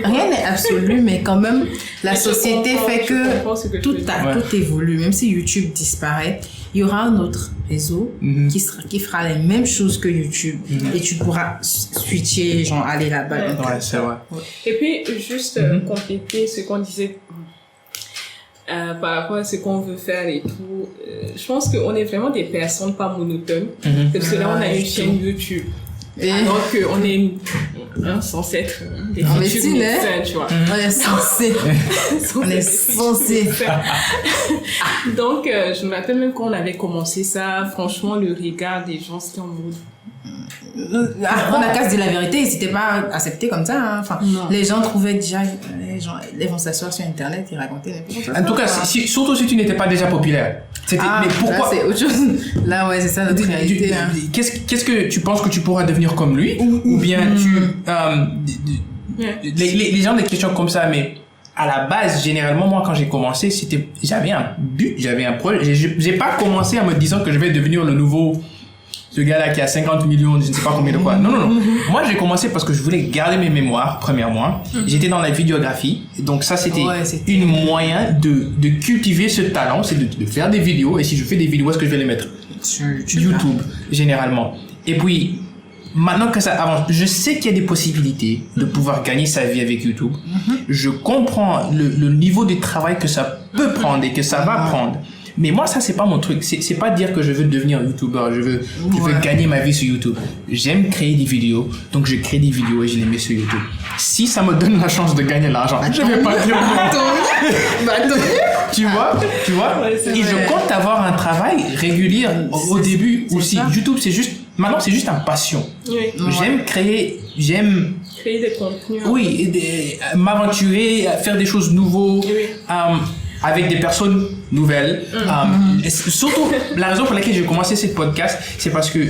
rien n'est absolu, mais quand même, la société fait que tout évolue. Même si YouTube disparaît, il y aura un autre réseau qui fera les mêmes choses que YouTube. Et tu pourras switcher, genre aller là-bas. Ouais, c'est vrai. Et puis, juste compléter ce qu'on disait par rapport à ce qu'on veut faire et tout. Je pense qu'on est vraiment des personnes pas monotones. Parce que là, on a une chaîne YouTube. Alors qu'on est censé être des YouTube médecins, tu vois. On est censé. On est censé. Donc, je me rappelle même quand on avait commencé ça, franchement, le regard des gens, c'était en mode... On a qu'à se dire la vérité, ils n'étaient pas acceptés comme ça. Hein. Enfin, les gens trouvaient déjà, les vont s'asseoir sur Internet et raconter n'importe quoi. En tout cas, surtout si tu n'étais pas déjà populaire. Mais pourquoi? Là, c'est autre chose. Là, ouais, c'est ça notre réalité. Qu'est-ce que tu penses que tu pourras devenir comme lui? Ou bien les gens des questions comme ça, mais à la base, généralement, moi, quand j'ai commencé, j'avais un but, j'avais un projet. J'ai pas commencé en me disant que je vais devenir le nouveau... Ce gars-là qui a 50 millions, je ne sais pas combien de quoi. Non. Moi, j'ai commencé parce que je voulais garder mes mémoires, premièrement. J'étais dans la vidéographie. Donc ça, c'était une moyen de cultiver ce talent, c'est de faire des vidéos. Et si je fais des vidéos, est-ce que je vais les mettre sur YouTube, généralement. Et puis, maintenant que ça avance, je sais qu'il y a des possibilités de pouvoir gagner sa vie avec YouTube. Je comprends le niveau de travail que ça peut prendre et que ça va prendre. Mais moi, ça, c'est pas mon truc. C'est pas dire que je veux devenir YouTuber. Je veux gagner ma vie sur YouTube. J'aime créer des vidéos. Donc, je crée des vidéos et je les mets sur YouTube. Si ça me donne la chance de gagner l'argent, je vais pas dire non. Tu vois? Et je compte avoir un travail régulier au début aussi. YouTube, maintenant, c'est juste une passion. J'aime créer des contenus. Oui, m'aventurer, faire des choses nouvelles. Avec des personnes nouvelles. Surtout, la raison pour laquelle j'ai commencé ce podcast, c'est parce que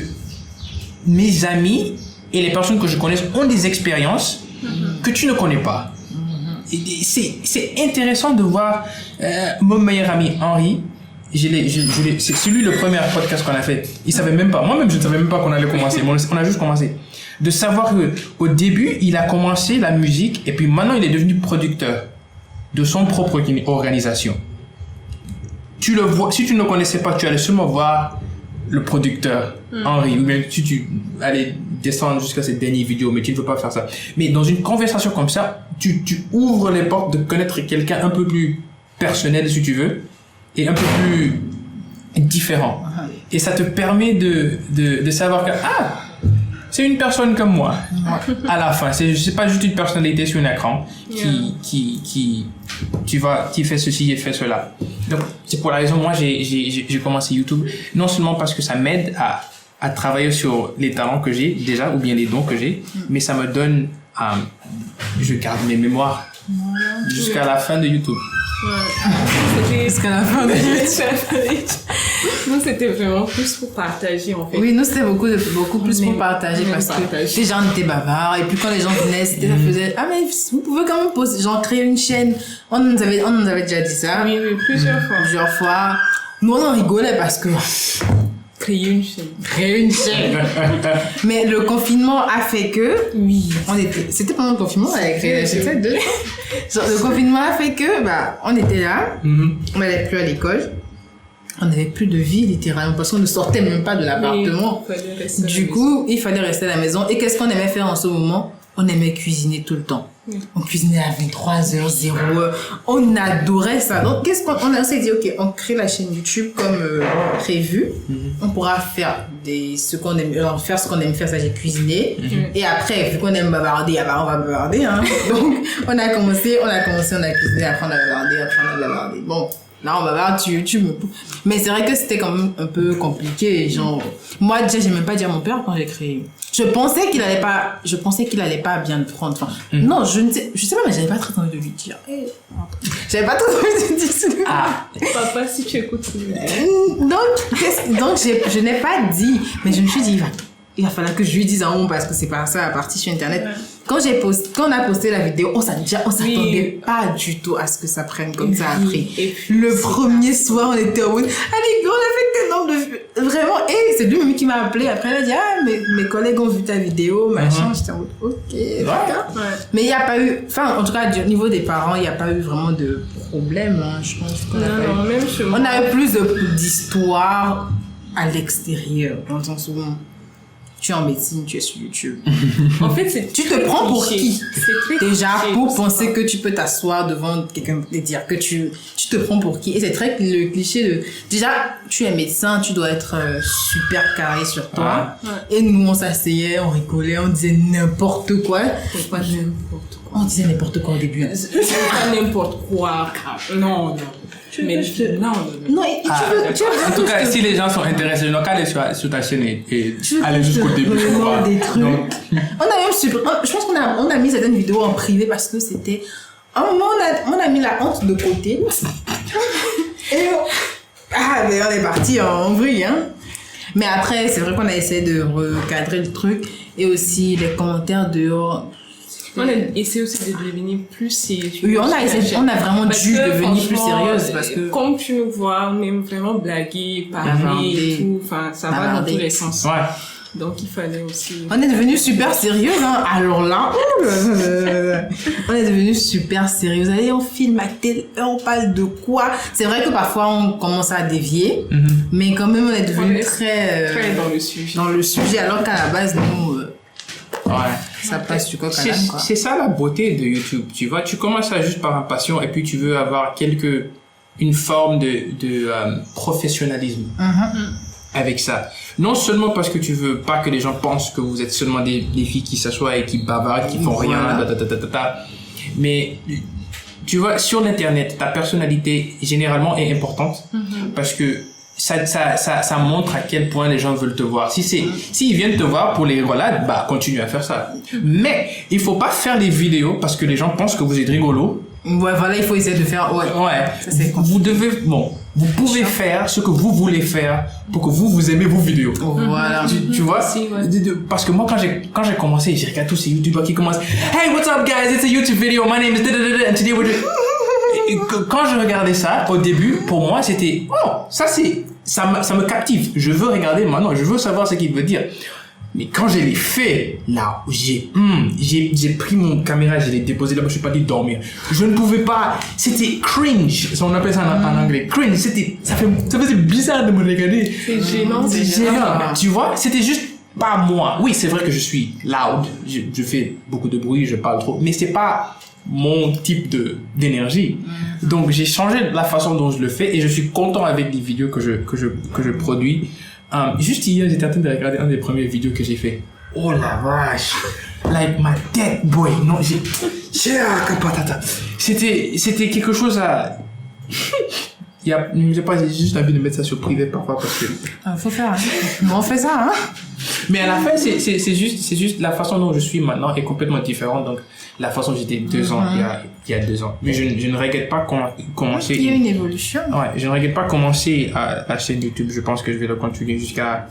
mes amis et les personnes que je connais ont des expériences que tu ne connais pas. C'est intéressant de voir mon meilleur ami Henri. C'est lui le premier podcast qu'on a fait. Il savait même pas. Moi-même, je ne savais même pas qu'on allait commencer. On a juste commencé. De savoir que au début, il a commencé la musique et puis maintenant, il est devenu producteur de son propre organisation. Tu le vois, si tu ne le connaissais pas, tu allais seulement voir le producteur, Henri, ou même si tu allais descendre jusqu'à cette dernière vidéo, mais tu ne veux pas faire ça. Mais dans une conversation comme ça, tu ouvres les portes de connaître quelqu'un un peu plus personnel, si tu veux, et un peu plus différent. Et ça te permet de savoir que, c'est une personne comme moi. À la fin, c'est pas juste une personnalité sur un écran qui fait ceci et fait cela. Donc, c'est pour la raison, moi, j'ai commencé YouTube, non seulement parce que ça m'aide à travailler sur les talents que j'ai déjà, ou bien les dons que j'ai, mais ça me donne, je garde mes mémoires jusqu'à la fin de YouTube. Jusqu'à la fin de Nous, c'était vraiment plus pour partager, en fait. Oui, nous, c'était beaucoup plus pour partager parce que les gens étaient bavards. Et puis, quand les gens venaient, ça faisait, mais vous pouvez quand même poser, genre, créer une chaîne. On nous avait déjà dit ça. Oui, plusieurs fois. Nous, on en rigolait parce que... Créer une chaîne. Mais le confinement a fait que... C'était pendant le confinement, on avait créé la chaîne. Le confinement a fait que, on était là, on n'allait plus à l'école. On n'avait plus de vie, littéralement, parce qu'on ne sortait même pas de l'appartement. Du coup, il fallait rester à la maison. Et qu'est-ce qu'on aimait faire en ce moment? On aimait cuisiner tout le temps. On cuisinait à 23h, 0h. On adorait ça. Donc, on s'est dit, ok, on crée la chaîne YouTube comme prévu. On pourra faire ce qu'on aime faire, ça, j'ai cuisiné. Et après, vu qu'on aime bavarder, on va bavarder, hein. Donc, on a commencé, on a cuisiné, après on a bavardé, Bon. Non, bah, tu me... Mais c'est vrai que c'était quand même un peu compliqué, genre... Moi, déjà, j'ai même pas dit à mon père quand j'ai créé. Je pensais qu'il allait pas bien le prendre. Enfin, non, je sais pas, mais j'avais pas très envie de lui dire. J'avais pas trop envie de lui dire. Ah, papa, si tu écoutes ça. Donc, je n'ai pas dit, mais je me suis dit, il va falloir que je lui dise en haut parce que c'est pas ça la partie sur Internet. Ouais. Quand on a posté la vidéo, on s'attendait pas du tout à ce que ça prenne comme ça après. Et puis, le premier soir, on était en mode, allez, on a fait tellement de vues. Vraiment, et c'est lui-même qui m'a appelé. Après, il a dit, mes collègues ont vu ta vidéo, machin. J'étais en mode, ok, d'accord. Ouais. Mais il n'y a pas eu, enfin, en tout cas, au niveau des parents, il n'y a pas eu vraiment de problème, hein. Je pense qu'on on a eu plus d'histoires à l'extérieur, dans le sens où tu es en médecine, tu es sur YouTube. En fait, tu te prends pour qui? Déjà, pour penser que tu peux t'asseoir devant quelqu'un et dire que tu te prends pour qui? Et c'est très le cliché de... Déjà, tu es médecin, tu dois être super carré sur toi. Ouais. Et nous, on s'asseyait, on rigolait, on disait n'importe quoi. C'est pas n'importe quoi. On disait n'importe quoi au début. Hein. C'est pas n'importe quoi. Non. Mais non. En tout cas, si les gens sont intéressés, ils n'ont qu'à aller sur ta chaîne et aller jusqu'au début. Des trucs. On a même je pense qu'on a mis certaines vidéos en privé parce que c'était... À un moment, on a mis la honte de côté. Et mais on est parti en vrille, hein. Mais après, c'est vrai qu'on a essayé de recadrer le truc. Et aussi, les commentaires dehors... On a essayé aussi de devenir plus sérieux. Oui, on a vraiment dû devenir plus sérieuse parce que... Comme tu nous vois, on aime vraiment blaguer, parler et tout. Enfin, ça va dans tous les sens. Ouais. Donc, il fallait aussi... On est devenu super sérieuse, hein. Alors là, on est devenu super sérieuse. Allez, on filme à telle heure, on parle de quoi? C'est vrai que parfois, on commence à dévier. Mais quand même, on est devenu très dans le sujet. Alors qu'à la base, nous... ça passe du coq à l'âne, quoi. C'est ça la beauté de YouTube, tu vois. Tu commences ça juste par un passion et puis tu veux avoir une forme de professionnalisme avec ça. Non seulement parce que tu veux pas que les gens pensent que vous êtes seulement des filles qui s'assoient et qui bavardent, qui font rien, mais tu vois, sur l'internet, ta personnalité généralement est importante parce que ça montre à quel point les gens veulent te voir. S'ils viennent te voir pour les rigolades, continue à faire ça. Mais il faut pas faire des vidéos parce que les gens pensent que vous êtes rigolo. Ouais, voilà, il faut essayer de faire, vous pouvez faire ce que vous voulez faire pour que vous aimez vos vidéos. Voilà. Tu vois? Parce que moi, quand j'ai commencé, j'ai regardé tous ces YouTubers qui commencent, hey, what's up guys? It's a YouTube video. My name is and today we're Et quand je regardais ça, au début, pour moi, c'était, ça me captive. Je veux regarder maintenant, je veux savoir ce qu'il veut dire. Mais quand je l'ai fait, là, j'ai pris mon caméra, je l'ai déposé là-bas, je suis pas dit dormir. Je ne pouvais pas, c'était cringe, on appelle ça en anglais, cringe, ça faisait bizarre de me regarder. C'est gênant. Tu vois, c'était juste pas moi. Oui, c'est vrai que je suis loud, je fais beaucoup de bruit, je parle trop, mais c'est pas mon type d'énergie. Donc j'ai changé la façon dont je le fais et je suis content avec les vidéos que je produis. Juste hier, j'étais en train de regarder un des premières vidéos que j'ai fait. Oh la vache! Like my dead boy. Non, c'était quelque chose à... J'ai juste envie de mettre ça sur privé parfois parce que... faut faire, hein. On fait ça, hein. Mais à la fin, c'est juste la façon dont je suis maintenant est complètement différente. Donc, la façon dont j'étais 2 ans, il y a 2 ans. Mais je ne regrette pas commencer. Il y a une évolution. Ouais, je ne regrette pas commencer à la chaîne YouTube. Je pense que je vais le continuer jusqu'à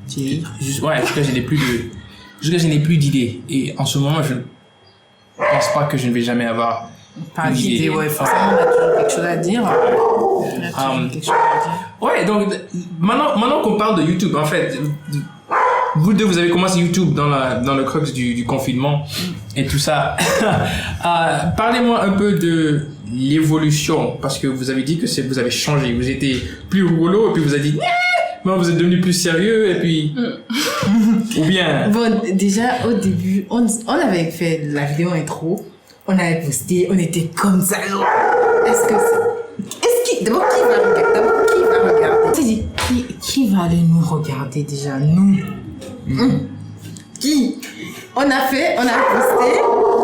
ce que je n'ai plus d'idées. Et en ce moment, je ne pense pas que je ne vais jamais avoir d'idées. Ouais, forcément, on a toujours quelque chose à dire. Ouais, donc, maintenant qu'on parle de YouTube, en fait, vous deux, vous avez commencé YouTube dans le crux du confinement et tout ça. Parlez-moi un peu de l'évolution, parce que vous avez dit que vous avez changé. Vous étiez plus rigolo, et puis vous avez dit, non, vous êtes devenu plus sérieux, et puis... Ou bien... Bon, déjà, au début, on avait fait la vidéo intro, on avait posté, on était comme ça. D'abord, qui va regarder? Tu dis, qui va aller nous regarder déjà? Nous. Qui? On a posté,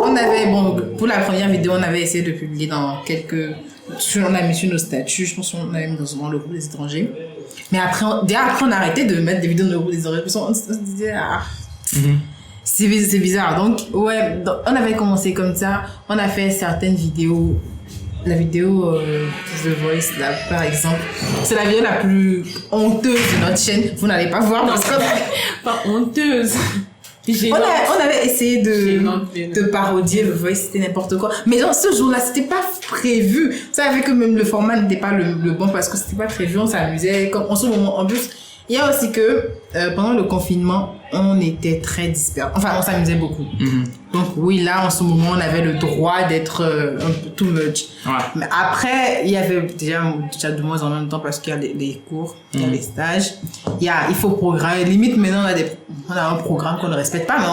on avait, bon, pour la première vidéo, on avait essayé de publier dans quelques, on a mis sur nos statuts, je pense qu'on avait mis dans le groupe des étrangers. Mais après, on a arrêté de mettre des vidéos dans le groupe des étrangers, parce qu'on se disait, c'est bizarre. Donc, ouais, on avait commencé comme ça, on a fait certaines vidéos. La vidéo The Voice, là, par exemple, c'est la vidéo la plus honteuse de notre chaîne. Vous n'allez pas voir parce que... Pas honteuse. On avait essayé de parodier The Voice, c'était n'importe quoi. Mais dans ce jour-là, c'était pas prévu. Ça avait que même le format n'était pas le bon parce que c'était pas prévu, on s'amusait. En ce moment, en plus, il y a aussi que pendant le confinement, on était très dispersés. Enfin, on s'amusait beaucoup. Donc oui, là, en ce moment, on avait le droit d'être un peu too much. Ouais. Mais après, il y avait déjà de moins en moins de temps parce qu'il y a les cours, il y a les stages. Il faut programmer. Limite, maintenant, on a un programme qu'on ne respecte pas, mais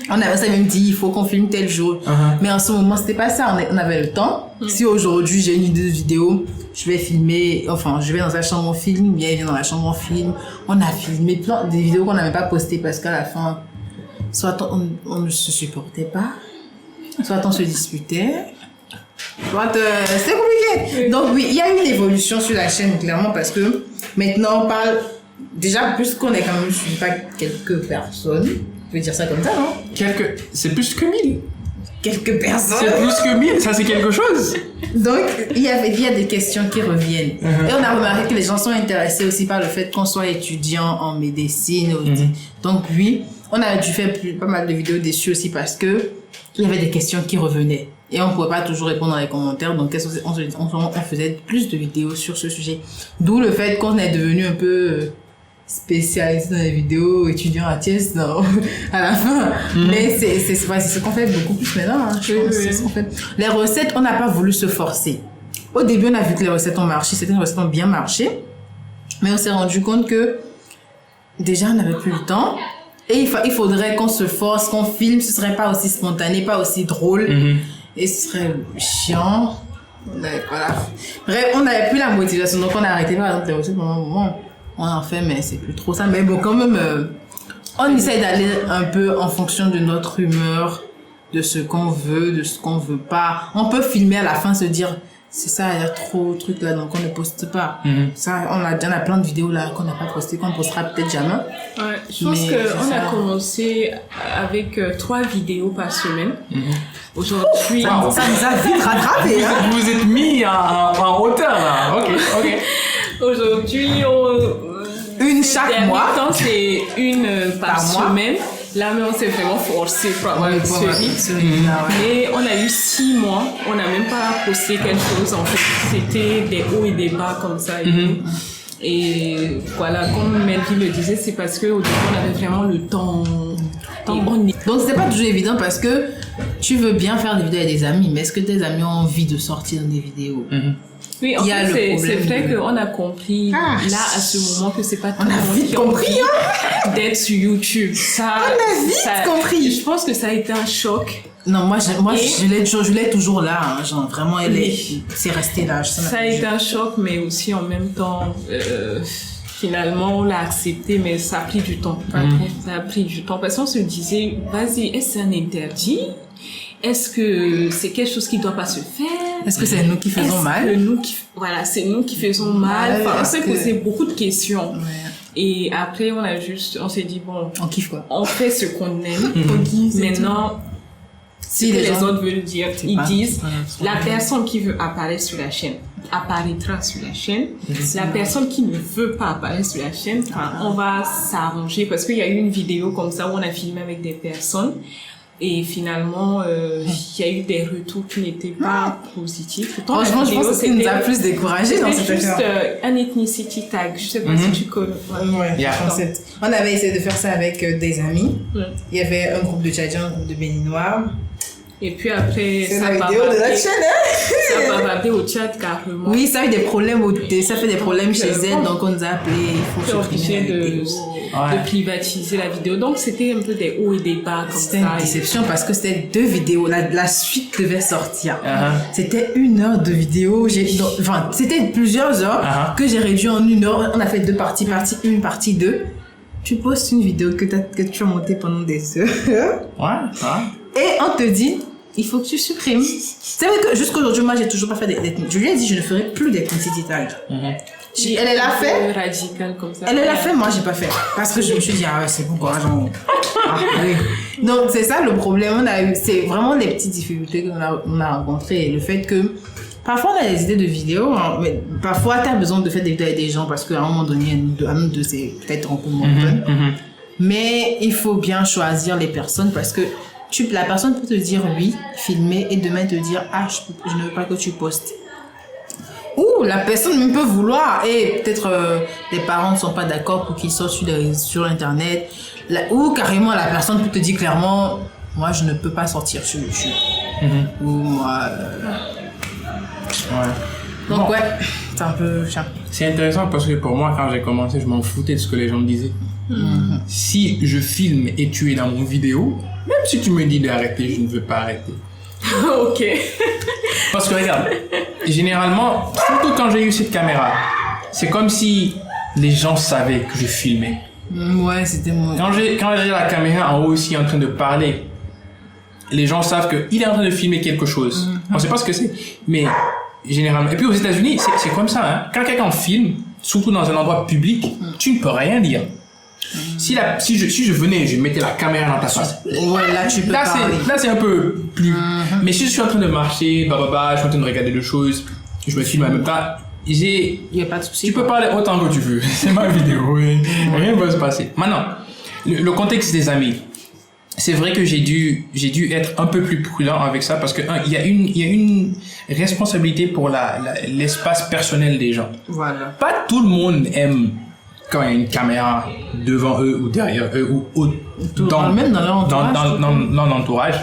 on avait même dit, il faut qu'on filme tel jour. Mais en ce moment, c'était pas ça. On avait le temps. Si aujourd'hui, j'ai une idée de vidéo, je vais filmer, enfin, je vais dans la chambre, on filme, bien, il vient dans la chambre, on filme. On a filmé plein des vidéos qu'on n'avait pas postées parce qu'à la fin, soit on ne se supportait pas, soit on se disputait, soit c'était compliqué. Oui. Donc oui, il y a eu une évolution sur la chaîne, clairement, parce que maintenant on parle, déjà, puisqu'on est quand même suivi pas quelques personnes, je vais dire ça comme ça, non? C'est plus que 1000. Quelques personnes. C'est plus que 1000, ça c'est quelque chose. Donc, il y a des questions qui reviennent. Et on a remarqué que les gens sont intéressés aussi par le fait qu'on soit étudiant en médecine aussi. Donc, oui, on a dû faire pas mal de vidéos dessus aussi parce que il y avait des questions qui revenaient. Et on ne pouvait pas toujours répondre dans les commentaires. Donc, on faisait plus de vidéos sur ce sujet. D'où le fait qu'on est devenu un peu spécialisé dans les vidéos, étudiant à Thiès, à la fin. Mais c'est ce qu'on fait beaucoup plus maintenant, hein, je pense. C'est ce qu'on fait. Les recettes, on n'a pas voulu se forcer. Au début, on a vu que les recettes ont marché, certaines recettes ont bien marché, mais on s'est rendu compte que déjà, on n'avait plus le temps. Et il faudrait qu'on se force, qu'on filme, ce serait pas aussi spontané, pas aussi drôle. Et ce serait chiant. Voilà. Bref, on n'avait plus la motivation, donc on a arrêté par exemple les recettes pendant un moment. On en fait, mais c'est plus trop ça. Mais bon, quand même, on essaie d'aller un peu en fonction de notre humeur, de ce qu'on veut, de ce qu'on veut pas. On peut filmer à la fin, se dire, c'est ça, il y a trop de trucs là, donc on ne poste pas. Ça, on a plein de vidéos là qu'on n'a pas postées, qu'on postera peut-être jamais. Ouais, je pense qu'on a commencé avec 3 vidéos par semaine. Aujourd'hui, ça nous a vite rattrapé. Vous vous êtes mis en hauteur là. Ok. Aujourd'hui, une chaque mois. Temps, c'est une par semaine. Là, mais on s'est vraiment forcé pour avoir une série. Mais on a eu 6 mois. On n'a même pas posté quelque chose. En fait, c'était des hauts et des bas comme ça. Et voilà, comme Melvin le disait, c'est parce qu'au début, on avait vraiment le temps. Donc, c'est pas toujours évident parce que tu veux bien faire des vidéos avec des amis, mais est-ce que tes amis ont envie de sortir des vidéos? Oui, en fait, c'est vrai qu'on a compris là, à ce moment, que c'est pas tout le monde qui a envie d'être sur YouTube. Ça, on a vite compris. Je pense que ça a été un choc. Non, moi je l'ai toujours là, hein, genre vraiment, c'est resté là. Ça a été un choc, mais aussi en même temps, finalement, on l'a accepté, mais ça a pris du temps. Ça a pris du temps parce qu'on se disait, vas-y, est-ce que c'est un interdit? Est-ce que c'est quelque chose qui doit pas se faire? Est-ce que c'est nous qui faisons mal? Voilà, c'est nous qui faisons mal. Enfin, on s'est posé beaucoup de questions. Ouais. Et après, on s'est dit, bon, on kiffe quoi. On fait ce qu'on aime. Maintenant, si les autres veulent dire, ils disent, la personne qui veut apparaître sur la chaîne apparaîtra sur la chaîne. La personne qui ne veut pas apparaître sur la chaîne, on va s'arranger parce qu'il y a eu une vidéo comme ça où on a filmé avec des personnes. Et finalement, il y a eu des retours qui n'étaient pas positifs. Pourtant, franchement, je pense que ce qui nous a plus découragés dans cette affaire. C'était juste un ethnicity tag. Je sais pas si tu connais. On avait essayé de faire ça avec des amis. Il y avait un groupe de Tchadiens, un groupe de Béninois. Et puis après, c'est la vidéo de notre chaîne, ça va bavardé au Tchad carrément. Oui, ça a eu des problèmes ça fait des problèmes chez elle, donc on nous a appelé. Il faut supprimer de privatiser la vidéo. Donc c'était un peu des hauts et des bas comme ça. C'était une déception parce que c'était 2 vidéos. La suite devait sortir. C'était 1 heure de vidéo. Enfin, c'était plusieurs heures que j'ai réduit en 1 heure. On a fait 2 parties, partie 1, partie 2. Tu postes une vidéo que tu as montée pendant des heures. Et on te dit, il faut que tu supprimes. C'est vrai que jusqu'à aujourd'hui, moi, j'ai toujours pas fait je lui ai dit, je ne ferai plus d'ethnicity tag. Elle l'a fait. Radical comme ça. Elle l'a fait, moi, j'ai pas fait. Parce que je me suis dit, ah ouais, c'est bon, courage. Donc, c'est ça le problème. C'est vraiment les petites difficultés qu'on a rencontrées. Le fait que, parfois, on a des idées de vidéos, hein, mais parfois, tu as besoin de faire des vidéos avec des gens parce qu'à un moment donné, un de ces peut-être rencontres. Mais il faut bien choisir les personnes parce que la personne peut te dire oui, filmer, et demain te dire, ah, je ne veux pas que tu postes. Ou la personne même peut vouloir, et peut-être les parents ne sont pas d'accord pour qu'ils sortent sur Internet. Ou carrément, la personne peut te dire clairement, moi, je ne peux pas sortir sur YouTube. Ou moi... Donc, ouais, c'est un peu chiant. C'est intéressant parce que pour moi, quand j'ai commencé, je m'en foutais de ce que les gens me disaient. Si je filme et tu es dans mon vidéo, même si tu me dis d'arrêter, je ne veux pas arrêter. Ok. Parce que regarde, généralement, surtout quand j'ai eu cette caméra, c'est comme si les gens savaient que je filmais. Ouais, c'était moi. Quand j'ai la caméra en haut aussi en train de parler, les gens savent qu'il est en train de filmer quelque chose. On sait pas ce que c'est, mais généralement. Et puis aux États-Unis, c'est comme ça. Hein. Quand quelqu'un filme, surtout dans un endroit public, tu ne peux rien dire. Si je venais, je mettais la caméra dans ta face. Ouais, là tu peux parler. Là c'est un peu plus. Mais si je suis en train de marcher, je suis en train de regarder des choses, je me filme en même temps. Il y a pas de souci. Tu peux parler autant que tu veux. C'est ma vidéo. Rien ne va se passer. Maintenant, le contexte des amis. C'est vrai que j'ai dû être un peu plus prudent avec ça parce que il y a une responsabilité pour l'espace personnel des gens. Voilà. Pas tout le monde aime quand il y a une caméra devant eux ou derrière eux ou même dans leur entourage. Dans l'entourage.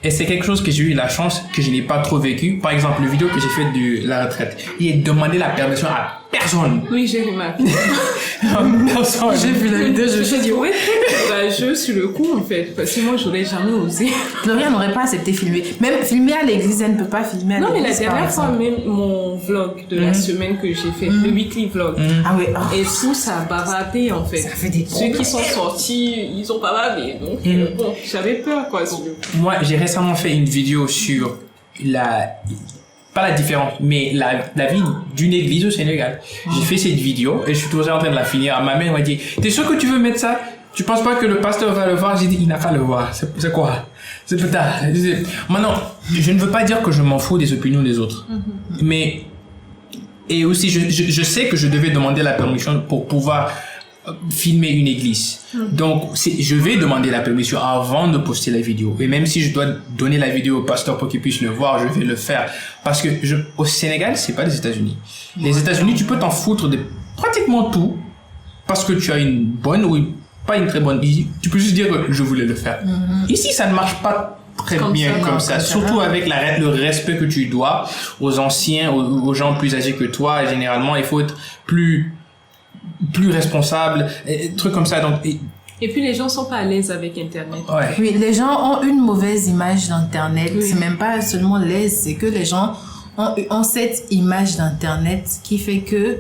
Et c'est quelque chose que j'ai eu la chance que je n'ai pas trop vécu. Par exemple, le vidéo que j'ai fait de la retraite, il a demandé la permission à personne. Oui, j'ai remarqué. Personne. J'ai vu la vidéo, je me suis dit, ouais, je sur le coup, en fait. Parce que moi, j'aurais jamais osé. Gloria n'aurait pas accepté filmer. Même filmer à l'église, elle ne peut pas filmer à l'église. Non, mais la dernière fois, même mon vlog de la semaine que j'ai fait, le weekly vlog. Ah ouais. Et tout, ça a bavardé, en fait. Ça fait des Ceux qui sont sortis, ils ont bavardé. Donc, bon, j'avais peur, quoi. Moi, j'ai récemment fait une vidéo sur pas la différence, mais la vie d'une église au Sénégal. J'ai fait cette vidéo et je suis toujours en train de la finir. Ma mère m'a dit, t'es sûr que tu veux mettre ça? Tu penses pas que le pasteur va le voir? J'ai dit, il n'a qu'à le voir. C'est quoi? C'est plus tard. Maintenant, je ne veux pas dire que je m'en fous des opinions des autres. Mais, et aussi, je sais que je devais demander la permission pour pouvoir filmer une église. Donc, je vais demander la permission avant de poster la vidéo. Et même si je dois donner la vidéo au pasteur pour qu'il puisse le voir, je vais le faire. Parce que au Sénégal, c'est pas les États-Unis. Les États-Unis, tu peux t'en foutre de pratiquement tout parce que tu as une bonne ou pas une très bonne. Tu peux juste dire que je voulais le faire. Ici, ça ne marche pas très bien comme ça. Surtout avec le respect que tu dois aux anciens, aux gens plus âgés que toi. Généralement, il faut être plus responsable, trucs comme ça. Donc, et puis les gens sont pas à l'aise avec Internet. Ouais. Oui, les gens ont une mauvaise image d'Internet. Oui. C'est même pas seulement l'aise, c'est que les gens ont cette image d'Internet qui fait que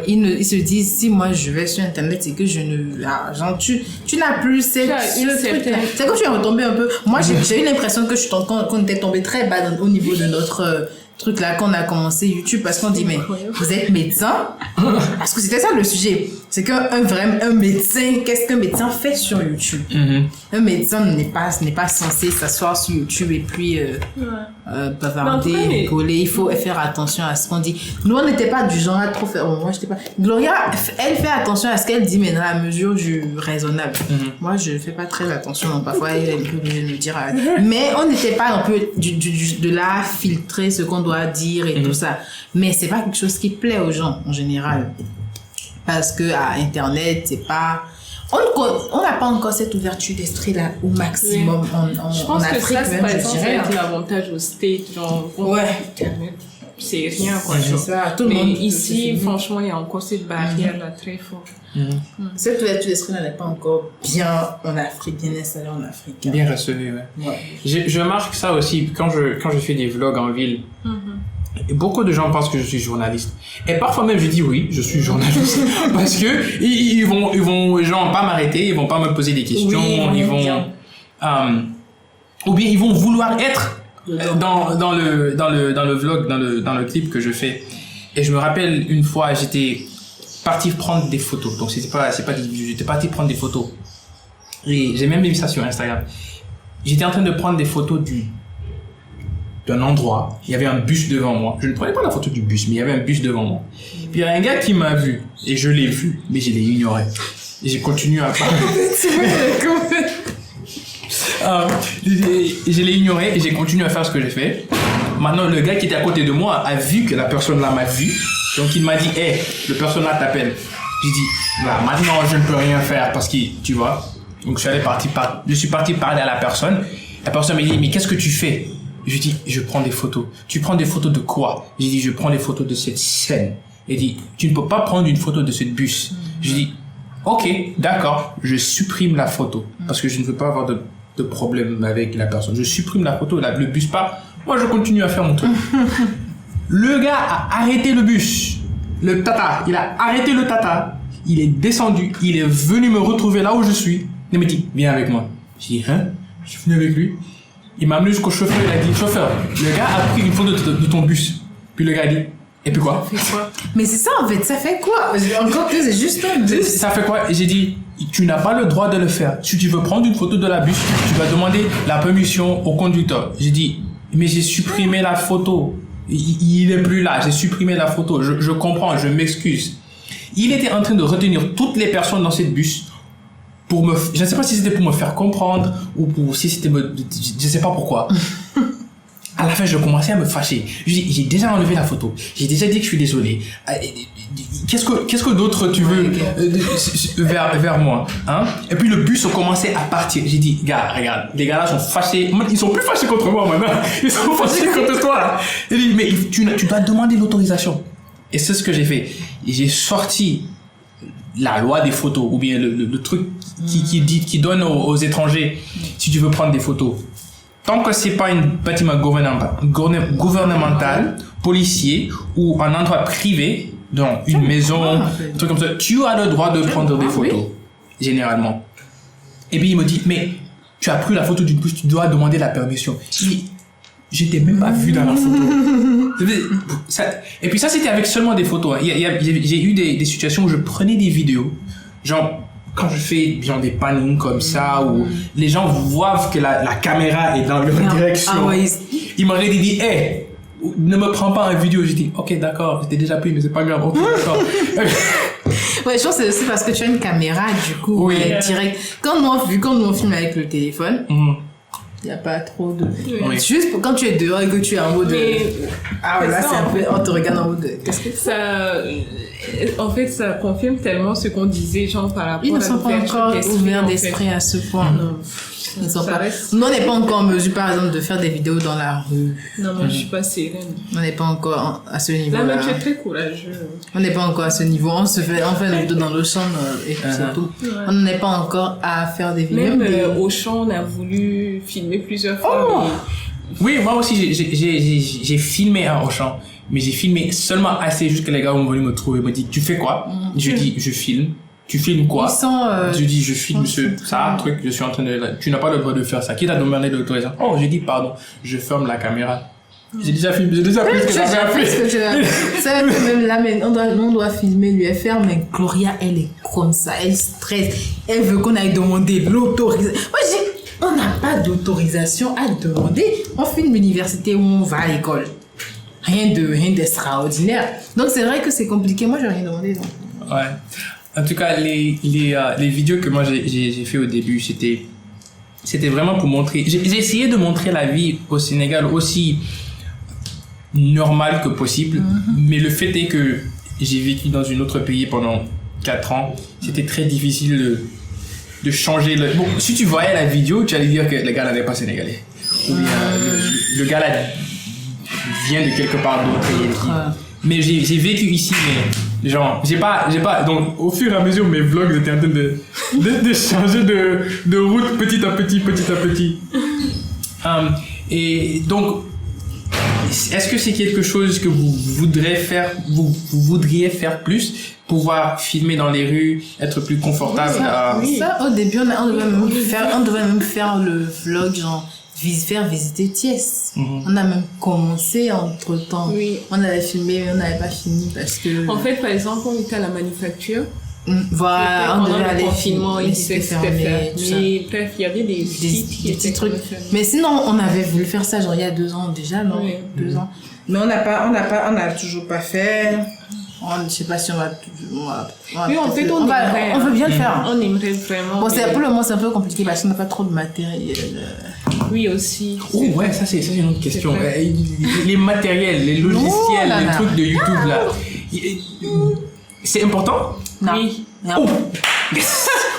ils se disent, si moi je vais sur Internet, c'est que je ne... genre, tu n'as plus cette... C'est comme tu es retombé un peu... Moi, j'ai eu l'impression que qu'on était tombé très bas au niveau de notre... truc là qu'on a commencé YouTube parce qu'on dit mais vous êtes médecin parce que c'était ça le sujet, c'est un médecin, qu'est-ce qu'un médecin fait sur YouTube? Un médecin n'est pas censé s'asseoir sur YouTube et puis bavarder, rigoler. Il faut faire attention à ce qu'on dit. Nous on n'était pas du genre à trop faire. Moi j'étais pas. Gloria, elle fait attention à ce qu'elle dit mais dans la mesure du raisonnable. Moi je fais pas très attention, donc parfois elle est un peu obligée de me dire mais on n'était pas un peu de là filtrer ce qu'on doit dire et tout ça, mais c'est pas quelque chose qui plaît aux gens en général parce que à Internet c'est pas, on n'a pas encore cette ouverture d'esprit là au maximum je pense en que Afrique, ça même je dirais l'avantage au States, genre Internet c'est rien quoi, c'est ça, tout le monde ici franchement il y a encore cette barrière là très forte. Cette ouverture d'esprit là n'est pas encore bien en Afrique, bien installée en Afrique, bien recevée. Je marque ça aussi quand je fais des vlogs en ville. Beaucoup de gens pensent que je suis journaliste et parfois même je dis oui, je suis journaliste parce que ils vont genre pas m'arrêter, ils vont pas me poser des questions, ils vont ou bien ils vont vouloir être dans le vlog, dans le clip que je fais. Et je me rappelle une fois, j'étais parti prendre des photos. Donc c'est pas des vidéos, j'étais parti prendre des photos. Et j'ai même mis ça sur Instagram. J'étais en train de prendre des photos d'un endroit. Il y avait un bus devant moi. Je ne prenais pas la photo du bus, mais il y avait un bus devant moi. Puis il y a un gars qui m'a vu. Et je l'ai vu, mais je l'ai ignoré. Et j'ai continué à parler. Je l'ai ignoré et j'ai continué à faire ce que j'ai fait. Maintenant, le gars qui était à côté de moi a vu que la personne là m'a vu. Donc il m'a dit, hey, le personne là t'appelle. J'ai dit, là, maintenant je ne peux rien faire parce que, tu vois. Donc je suis parti parler à la personne. La personne m'a dit, mais qu'est-ce que tu fais? Je dis, je prends des photos. Tu prends des photos de quoi? J'ai dit, je prends des photos de cette scène. Il dit, tu ne peux pas prendre une photo de ce bus. Je dis, ok, d'accord, je supprime la photo parce que je ne veux pas avoir de problème avec la personne. Je supprime la photo, le bus part. Moi, je continue à faire mon truc. Le gars a arrêté le bus. Le tata, il a arrêté le tata. Il est descendu. Il est venu me retrouver là où je suis. Il m'a dit, viens avec moi. J'ai dit, hein? Je suis venu avec lui. Il m'a amené jusqu'au chauffeur. Il a dit, chauffeur, le gars a pris une photo de ton bus. Puis le gars a dit, et puis quoi? Mais c'est ça en fait, ça fait quoi? Encore que c'est juste un bus. Ça fait quoi? Et j'ai dit, tu n'as pas le droit de le faire. Si tu veux prendre une photo de la bus, tu vas demander la permission au conducteur. J'ai dit, mais j'ai supprimé la photo. Il est plus là, j'ai supprimé la photo. Je comprends, je m'excuse. Il était en train de retenir toutes les personnes dans cette bus pour me... Je ne sais pas si c'était pour me faire comprendre ou pour... Si c'était je ne sais pas pourquoi. À la fin, je commençais à me fâcher. Je dis, j'ai déjà enlevé la photo. J'ai déjà dit que je suis désolé. Qu'est-ce que d'autre tu veux vers moi, hein? Et puis le bus a commencé à partir. J'ai dit, gars, regarde, les gars là sont fâchés. Ils sont plus fâchés contre moi maintenant. Ils sont fâchés contre toi. J'ai dit, mais tu dois demander l'autorisation. Et c'est ce que j'ai fait. Et j'ai sorti la loi des photos ou bien le truc qui donne aux étrangers si tu veux prendre des photos. Tant que c'est pas un bâtiment gouvernemental, policier ou un endroit privé, donc une maison, un truc comme ça, tu as le droit de prendre des photos, généralement. Et puis il me dit, mais tu as pris la photo d'une bus, tu dois demander la permission. J'étais même pas vu dans la photo. Et puis ça, c'était avec seulement des photos. J'ai eu des situations où je prenais des vidéos, genre quand je fais genre des pannings comme ça où les gens voient que la caméra est dans leur direction. Ah ouais. Ils m'auraient dit, hey, ne me prends pas en vidéo. J'ai dit, ok, d'accord, j'étais déjà pris, mais c'est pas grave. Ok, d'accord. Ouais, je pense que c'est aussi parce que tu as une caméra, du coup, oui. Direct. Quand nous on filme avec le téléphone, il n'y a pas trop de... Oui. Juste quand tu es dehors et que tu es en mode... Ah ouais, là, c'est un peu... On te regarde en mode... Qu'est-ce que ça... En fait, ça confirme tellement ce qu'on disait, genre, par rapport à... Ils ne sont pas encore ouverts d'esprit à ce point. Non. Ils sont pas... Nous, on n'est pas encore en mesure, par exemple, de faire des vidéos dans la rue. Non, moi, je suis pas sereine. On n'est pas encore à ce niveau-là. Là, même, tu es très courageux. On n'est pas encore à ce niveau. On fait des vidéos dans le champ et puis c'est tout. Ouais. On n'est pas encore à faire des vidéos. Même au champ, on a voulu filmer plusieurs fois. Oh. Oui, moi aussi, j'ai filmé à Auchan. Mais j'ai filmé seulement assez juste que les gars ont venu me trouver. Ils me disent, tu fais quoi? Je dis, je filme. Tu filmes quoi? Je dis, je filme ça, truc, je suis en train de... Tu n'as pas le droit de faire ça. Qui t'a demandé l'autorisation? Oh, j'ai dit, pardon, je ferme la caméra. J'ai déjà filmé, j'ai déjà fait ce que j'avais fait. C'est même là, mais on doit filmer l'UFR, mais Gloria, elle est comme ça, elle stresse. Elle veut qu'on aille demander l'autorisation. Moi, je dis, on n'a pas d'autorisation à demander. On fait une université où on va à l'école. Rien d'extraordinaire. Donc, c'est vrai que c'est compliqué. Moi, j'ai rien demandé. Donc. Ouais. En tout cas, les vidéos que moi j'ai fait au début, c'était vraiment pour montrer. J'ai essayé de montrer la vie au Sénégal aussi normale que possible. Mais le fait est que j'ai vécu dans un autre pays pendant 4 ans. C'était très difficile de changer le... Bon, si tu voyais la vidéo, tu allais dire que le gars là n'est pas sénégalais. Ou bien le gars là vient de quelque part d'autre. Mais j'ai vécu ici, mais genre, j'ai pas, donc, au fur et à mesure, mes vlogs étaient en train de changer de route petit à petit. Et donc, est-ce que c'est quelque chose que vous voudriez faire plus? Pouvoir filmer dans les rues, être plus confortable? Ça, au début, on devait même faire le vlog, genre, faire visiter Thiès. On a même commencé entre-temps. Oui. On avait filmé, mais on n'avait pas fini parce que... En fait, par exemple, on était à la manufacture. Voilà, on devait aller confinement, filmer, il disait que c'était fermé. Mais bref, il y avait des sites qui des petits étaient trucs. fermés. Mais sinon, on avait voulu faire ça genre il y a 2 ans déjà, non? Oui. 2 ans. Mais on n'a toujours pas fait. Je sais pas si on va Oui, en fait, on veut bien le faire. On aimerait vraiment. Bon, pour le moment, c'est un peu compliqué parce qu'on n'a pas trop de matériel. Oui, aussi. Oh ouais, ça c'est une autre question. Les matériels, les logiciels, les trucs de YouTube là. C'est important? Non. Oui. Non. Oh.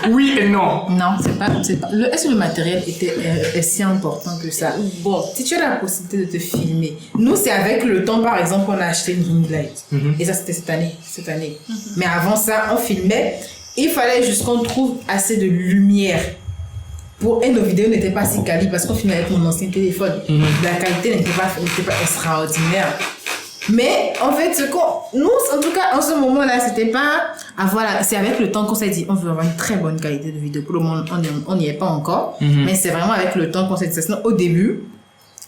Oui et non. Non, c'est pas. Est-ce que le matériel est si important que ça? Bon, si tu as la possibilité de te filmer, nous, c'est avec le temps, par exemple, on a acheté une ring light. Et ça, c'était cette année. Mais avant ça, on filmait. Il fallait juste qu'on trouve assez de lumière. Et nos vidéos n'étaient pas si quali parce qu'on filmait avec mon ancien téléphone. La qualité n'était pas extraordinaire. Mais en fait, nous, en tout cas, en ce moment-là, c'était pas. Voilà, c'est avec le temps qu'on s'est dit, on veut avoir une très bonne qualité de vidéo. Pour le moment, on n'y est pas encore. Mais c'est vraiment avec le temps qu'on s'est dit ça. Sinon, au début,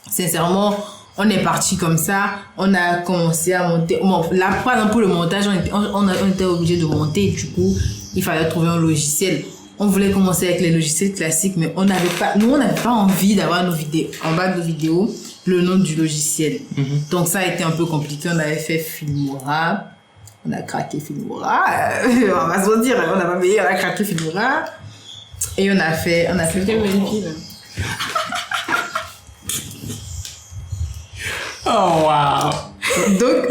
sincèrement, on est parti comme ça. On a commencé à monter. Bon, là, par exemple, pour le montage, on était obligé de monter. Du coup, il fallait trouver un logiciel. On voulait commencer avec les logiciels classiques, mais on n'avait pas envie d'avoir nos vidéos, en bas de nos vidéos, le nom du logiciel. Donc ça a été un peu compliqué. On avait fait Filmora. On a craqué Filmora. On va se dire, on n'a pas payé, on a craqué Filmora. Et on a fait. C'était magnifique. Oh wow. Donc,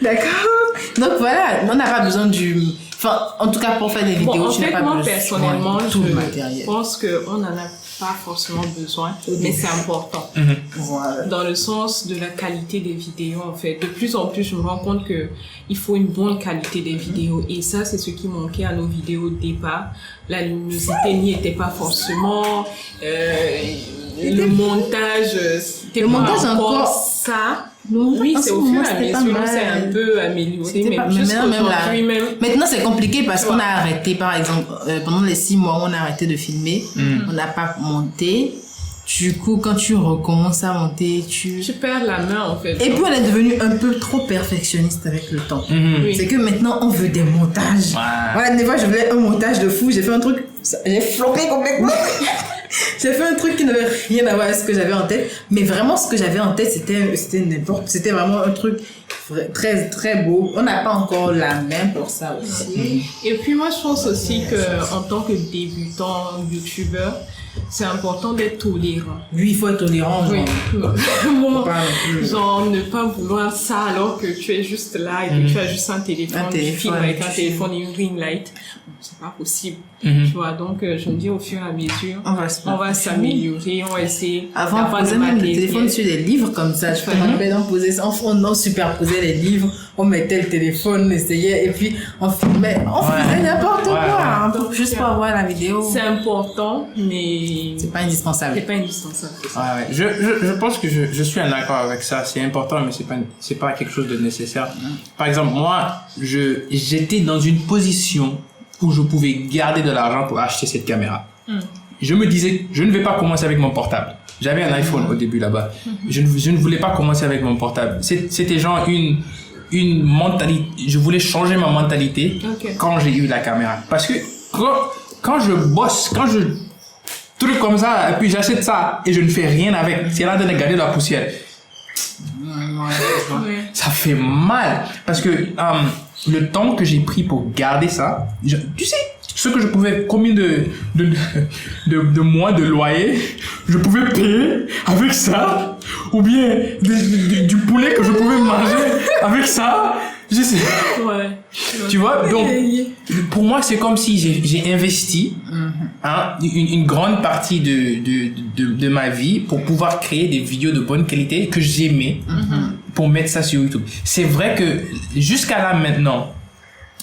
d'accord. Donc voilà, on n'a pas besoin du. Enfin, en tout cas, pour faire des vidéos, tu n'as pas besoin personnellement, de tout le matériel. Je pense qu'on n'en a pas forcément besoin, mais c'est important. Voilà. Dans le sens de la qualité des vidéos, en fait. De plus en plus, je me rends compte qu'il faut une bonne qualité des vidéos. Et ça, c'est ce qui manquait à nos vidéos au départ. La luminosité n'y était pas forcément. Le montage, c'était le montage encore ça. Oui, c'est au fur et à mesure, c'est un peu amélioré, mais jusqu'aujourd'hui même. Maintenant, c'est compliqué parce qu'on a arrêté, par exemple, pendant les 6 mois, on a arrêté de filmer. On n'a pas monté. Du coup, quand tu recommences à monter, tu perds la main, en fait. Et puis, on est devenu un peu trop perfectionniste avec le temps. Oui. C'est que maintenant, on veut des montages. Ouais, des fois, je voulais un montage de fou. J'ai fait un truc, j'ai floppé complètement. J'ai fait un truc qui n'avait rien à voir avec ce que j'avais en tête. Mais vraiment, ce que j'avais en tête, c'était vraiment un truc très, très beau. On n'a pas encore la main pour ça aussi. Et puis, moi, je pense aussi qu'en tant que débutant youtubeur, c'est important d'être tolérant. Oui, il faut être tolérant. Oui. Genre, ne pas vouloir ça alors que tu es juste là et que tu as juste un téléphone. Tu filmes avec un téléphone et une ring light. C'est pas possible. Tu vois, donc je me dis au fur et à mesure, on va s'améliorer, on va essayer. Avant, on posait même le téléphone sur des livres comme ça. Je me rappelle, on superposait les livres, on mettait le téléphone, on essayait et puis on filmait. On faisait n'importe quoi, juste pour avoir la vidéo. C'est important, mais c'est pas indispensable. C'est pas indispensable. Ouais. Je pense que je suis en accord avec ça. C'est important, mais c'est pas quelque chose de nécessaire. Par exemple, moi, j'étais dans une position où je pouvais garder de l'argent pour acheter cette caméra. Je me disais, je ne vais pas commencer avec mon portable. J'avais un iPhone au début là-bas. Je ne voulais pas commencer avec mon portable. C'était genre une mentalité. Je voulais changer ma mentalité quand j'ai eu la caméra. Parce que quand je bosse, quand je truc comme ça, et puis j'achète ça et je ne fais rien avec, c'est là de garder la poussière. Ça fait mal. Parce que le temps que j'ai pris pour garder ça, tu sais, ce que je pouvais, combien de mois de loyer je pouvais payer avec ça, ou bien du poulet que je pouvais manger avec ça, je sais. Tu vois, donc pour moi c'est comme si j'ai investi une grande partie de ma vie pour pouvoir créer des vidéos de bonne qualité que j'aimais pour mettre ça sur YouTube. C'est vrai que jusqu'à là maintenant,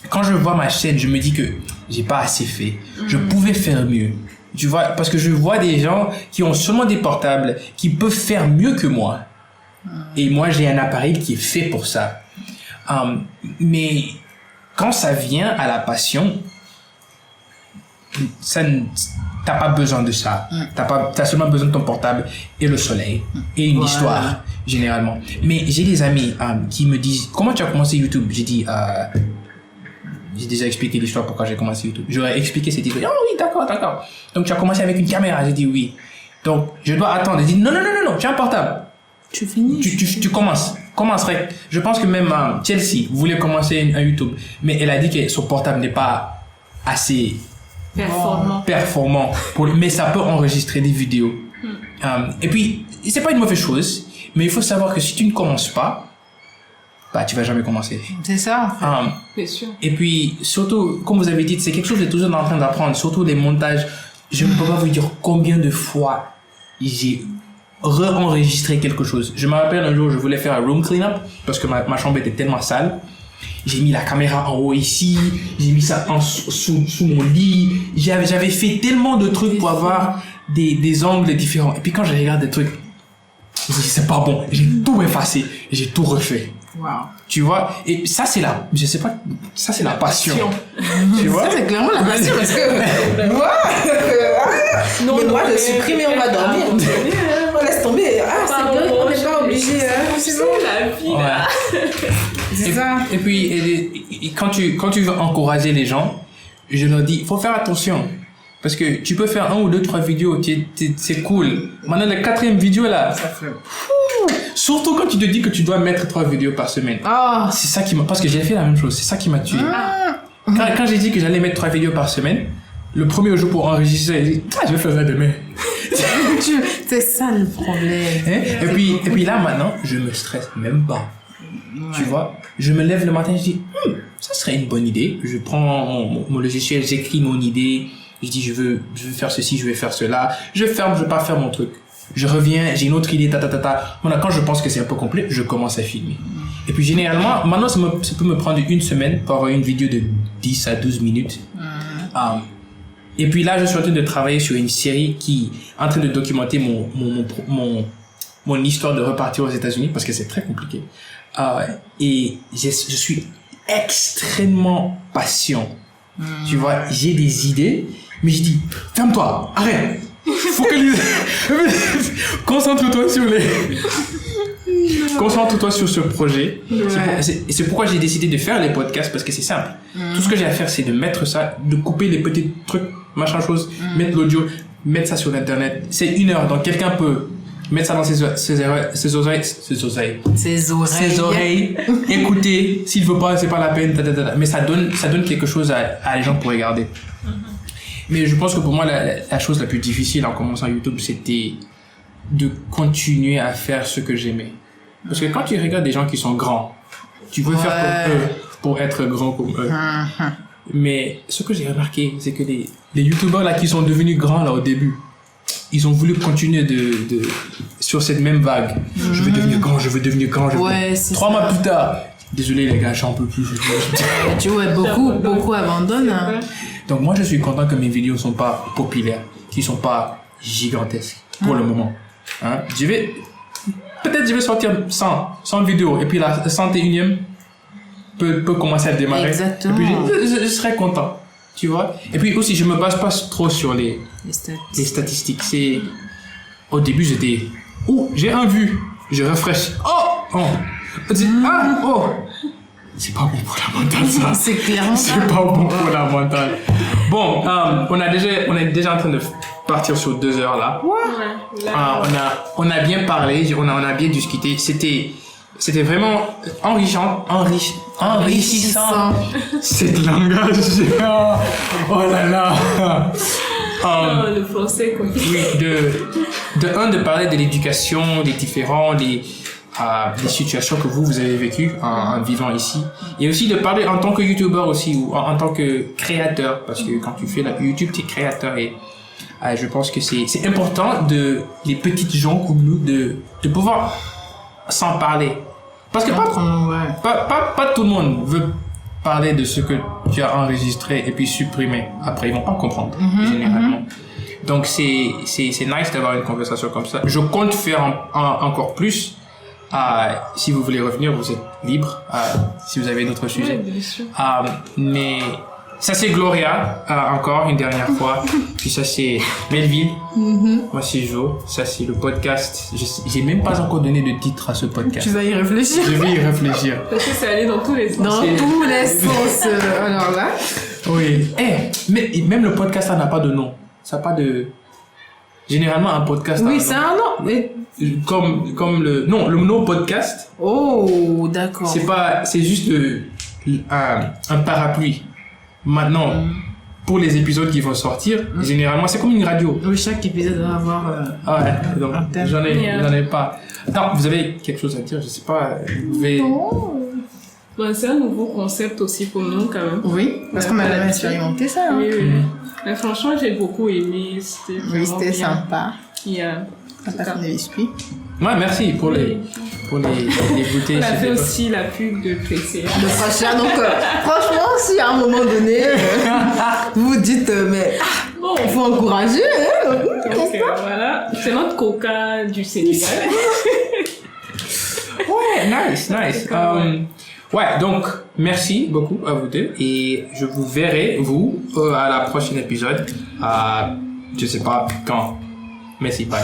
quand je vois ma chaîne, je me dis que j'ai pas assez fait. Je pouvais faire mieux. Tu vois, parce que je vois des gens qui ont seulement des portables, qui peuvent faire mieux que moi. Et moi, j'ai un appareil qui est fait pour ça. Mais quand ça vient à la passion, t'as pas besoin de ça. T'as seulement besoin de ton portable et le soleil et une histoire, généralement. Mais j'ai des amis qui me disent, comment tu as commencé YouTube? J'ai dit, j'ai déjà expliqué l'histoire pourquoi j'ai commencé YouTube. J'aurais expliqué cette histoire. Oh oui, d'accord. Donc tu as commencé avec une caméra. J'ai dit oui. Donc je dois attendre. J'ai dit non, tu as un portable. Tu finis. Tu commences. Commencerai. Je pense que même Chelsea voulait commencer un YouTube, mais elle a dit que son portable n'est pas assez performant mais ça peut enregistrer des vidéos. Et puis c'est pas une mauvaise chose, mais il faut savoir que si tu ne commences pas, bah tu vas jamais commencer. C'est ça. En fait. C'est sûr. Et puis surtout, comme vous avez dit, c'est quelque chose que toujours en train d'apprendre, surtout les montages. Je ne peux pas vous dire combien de fois j'ai re-enregistré quelque chose. Je me rappelle un jour, je voulais faire un room clean-up parce que ma chambre était tellement sale. J'ai mis la caméra en haut ici, j'ai mis ça sous mon lit. J'avais fait tellement de trucs pour avoir des angles différents. Et puis quand je regarde des trucs, je me dis c'est pas bon. J'ai tout effacé, j'ai tout refait. Wow. Tu vois, et ça c'est je sais pas, ça c'est la passion. Tu vois, ça c'est clairement la passion parce que moi, moi je supprime et on va dormir. On laisse tomber. C'est bien, on n'est pas obligé. C'est bon la vie là. C'est ça. Et puis quand tu veux encourager les gens, je leur dis, faut faire attention. Parce que tu peux faire 1 ou 2, 3 vidéos, c'est cool. Maintenant, la 4e vidéo là, ça fait... Surtout quand tu te dis que tu dois mettre 3 vidéos par semaine. C'est ça qui m'a... Parce que j'ai fait la même chose, c'est ça qui m'a tué. Quand j'ai dit que j'allais mettre 3 vidéos par semaine, le premier jour pour enregistrer, j'ai dit, je vais faire ça demain. C'est ça le problème. Et puis là, maintenant, je me stresse même pas. Tu vois, je me lève le matin, je dis, ça serait une bonne idée. Je prends mon logiciel, j'écris mon idée. Je dis, je veux faire ceci, je vais faire cela. Je ferme, je vais pas faire mon truc. Je reviens, j'ai une autre idée, Maintenant, quand je pense que c'est un peu complet, je commence à filmer. Et puis, généralement, maintenant, ça peut me prendre 1 semaine pour avoir une vidéo de 10 à 12 minutes. Et puis là, je suis en train de travailler sur une série qui est en train de documenter mon histoire de repartir aux États-Unis parce que c'est très compliqué. Et je suis extrêmement patient. Tu vois, j'ai des idées, mais je dis, ferme-toi, arrête, focalise, concentre-toi sur ce projet. C'est pourquoi j'ai décidé de faire les podcasts parce que c'est simple. Tout ce que j'ai à faire, c'est de mettre ça, de couper les petits trucs, machin chose, mettre l'audio, mettre ça sur l'internet. C'est 1 heure, donc quelqu'un peut mettre ça dans ses oreilles, écouter, s'il veut pas, c'est pas la peine, mais ça donne quelque chose à les gens pour regarder. Mais je pense que pour moi, la chose la plus difficile en commençant YouTube, c'était de continuer à faire ce que j'aimais. Parce que quand tu regardes des gens qui sont grands, tu veux faire comme eux pour être grand comme eux. Mais ce que j'ai remarqué, c'est que les YouTubeurs là qui sont devenus grands là au début, ils ont voulu continuer sur cette même vague. Je veux devenir grand, 3 mois plus tard. Désolé les gars, j'en peux plus. Tu vois, beaucoup abandonnent. Donc moi je suis content que mes vidéos sont pas populaires, qu'ils sont pas gigantesques pour le moment. Peut-être je vais sortir 100 vidéos et puis la 101e peut commencer à démarrer. Exactement. Et puis je serai content. Tu vois. Et puis aussi, je me base pas trop sur les statistiques. Au début, j'étais, j'ai un vu, je refresh. C'est pas bon pour la mentale, ça. C'est clairement c'est pas bon pour la mentale. Bon, on est déjà en train de partir sur 2 heures là. On a bien parlé, on a bien discuté. C'était vraiment enrichissant. C'est langage. Oh là là. Le français comme oui, de parler de l'éducation, des différents, des situations que vous avez vécues en vivant ici. Et aussi de parler en tant que YouTuber aussi, ou en tant que créateur. Parce que quand tu fais la YouTube, tu es créateur et je pense que c'est important les petites gens comme nous de pouvoir s'en parler. Parce que pas tout le monde veut parler de ce que tu as enregistré et puis supprimer. Après, ils vont pas comprendre, généralement. Donc, c'est nice d'avoir une conversation comme ça. Je compte faire encore plus. Si vous voulez revenir, vous êtes libre. Si vous avez d'autres sujets. bien sûr. Mais ça c'est Gloria, encore une dernière fois. Puis ça c'est Melville. Moi c'est Jo. Ça c'est le podcast. J'ai même pas encore donné de titre à ce podcast. Tu vas y réfléchir. Je vais y réfléchir. Parce que c'est allé dans tous les sens. Dans tous les sens. Alors là. Oui. Mais même le podcast ça n'a pas de nom. Ça n'a pas de... Généralement un podcast. Oui, c'est un nom. Mais... Comme le... Non, le nom podcast. Oh, d'accord. C'est juste un parapluie. Maintenant, pour les épisodes qui vont sortir, généralement, c'est comme une radio. Oui, chaque épisode va avoir... Ouais, donc un thème. j'en ai pas. Attends, vous avez quelque chose à dire? Je sais pas. Vous pouvez... Bon, c'est un nouveau concept aussi pour nous, quand même. Oui, parce qu'on a jamais expérimenté ça. Hein. Oui, oui. Mais franchement, j'ai beaucoup aimé. C'était Oui, vraiment c'était bien. sympa. Yeah. Ça passe de biscuits. Ouais, merci pour les goûter. On a fait c'était pas- aussi la pub de Précia. De Fracha, donc franchement, si à un moment donné, vous vous dites, mais Bon, il faut encourager, hein. donc voilà. C'est notre coca du Sénégal. Ouais, nice. Ouais, donc merci beaucoup à vous deux et je vous verrai à la prochaine épisode. Je sais pas quand. Merci, bye.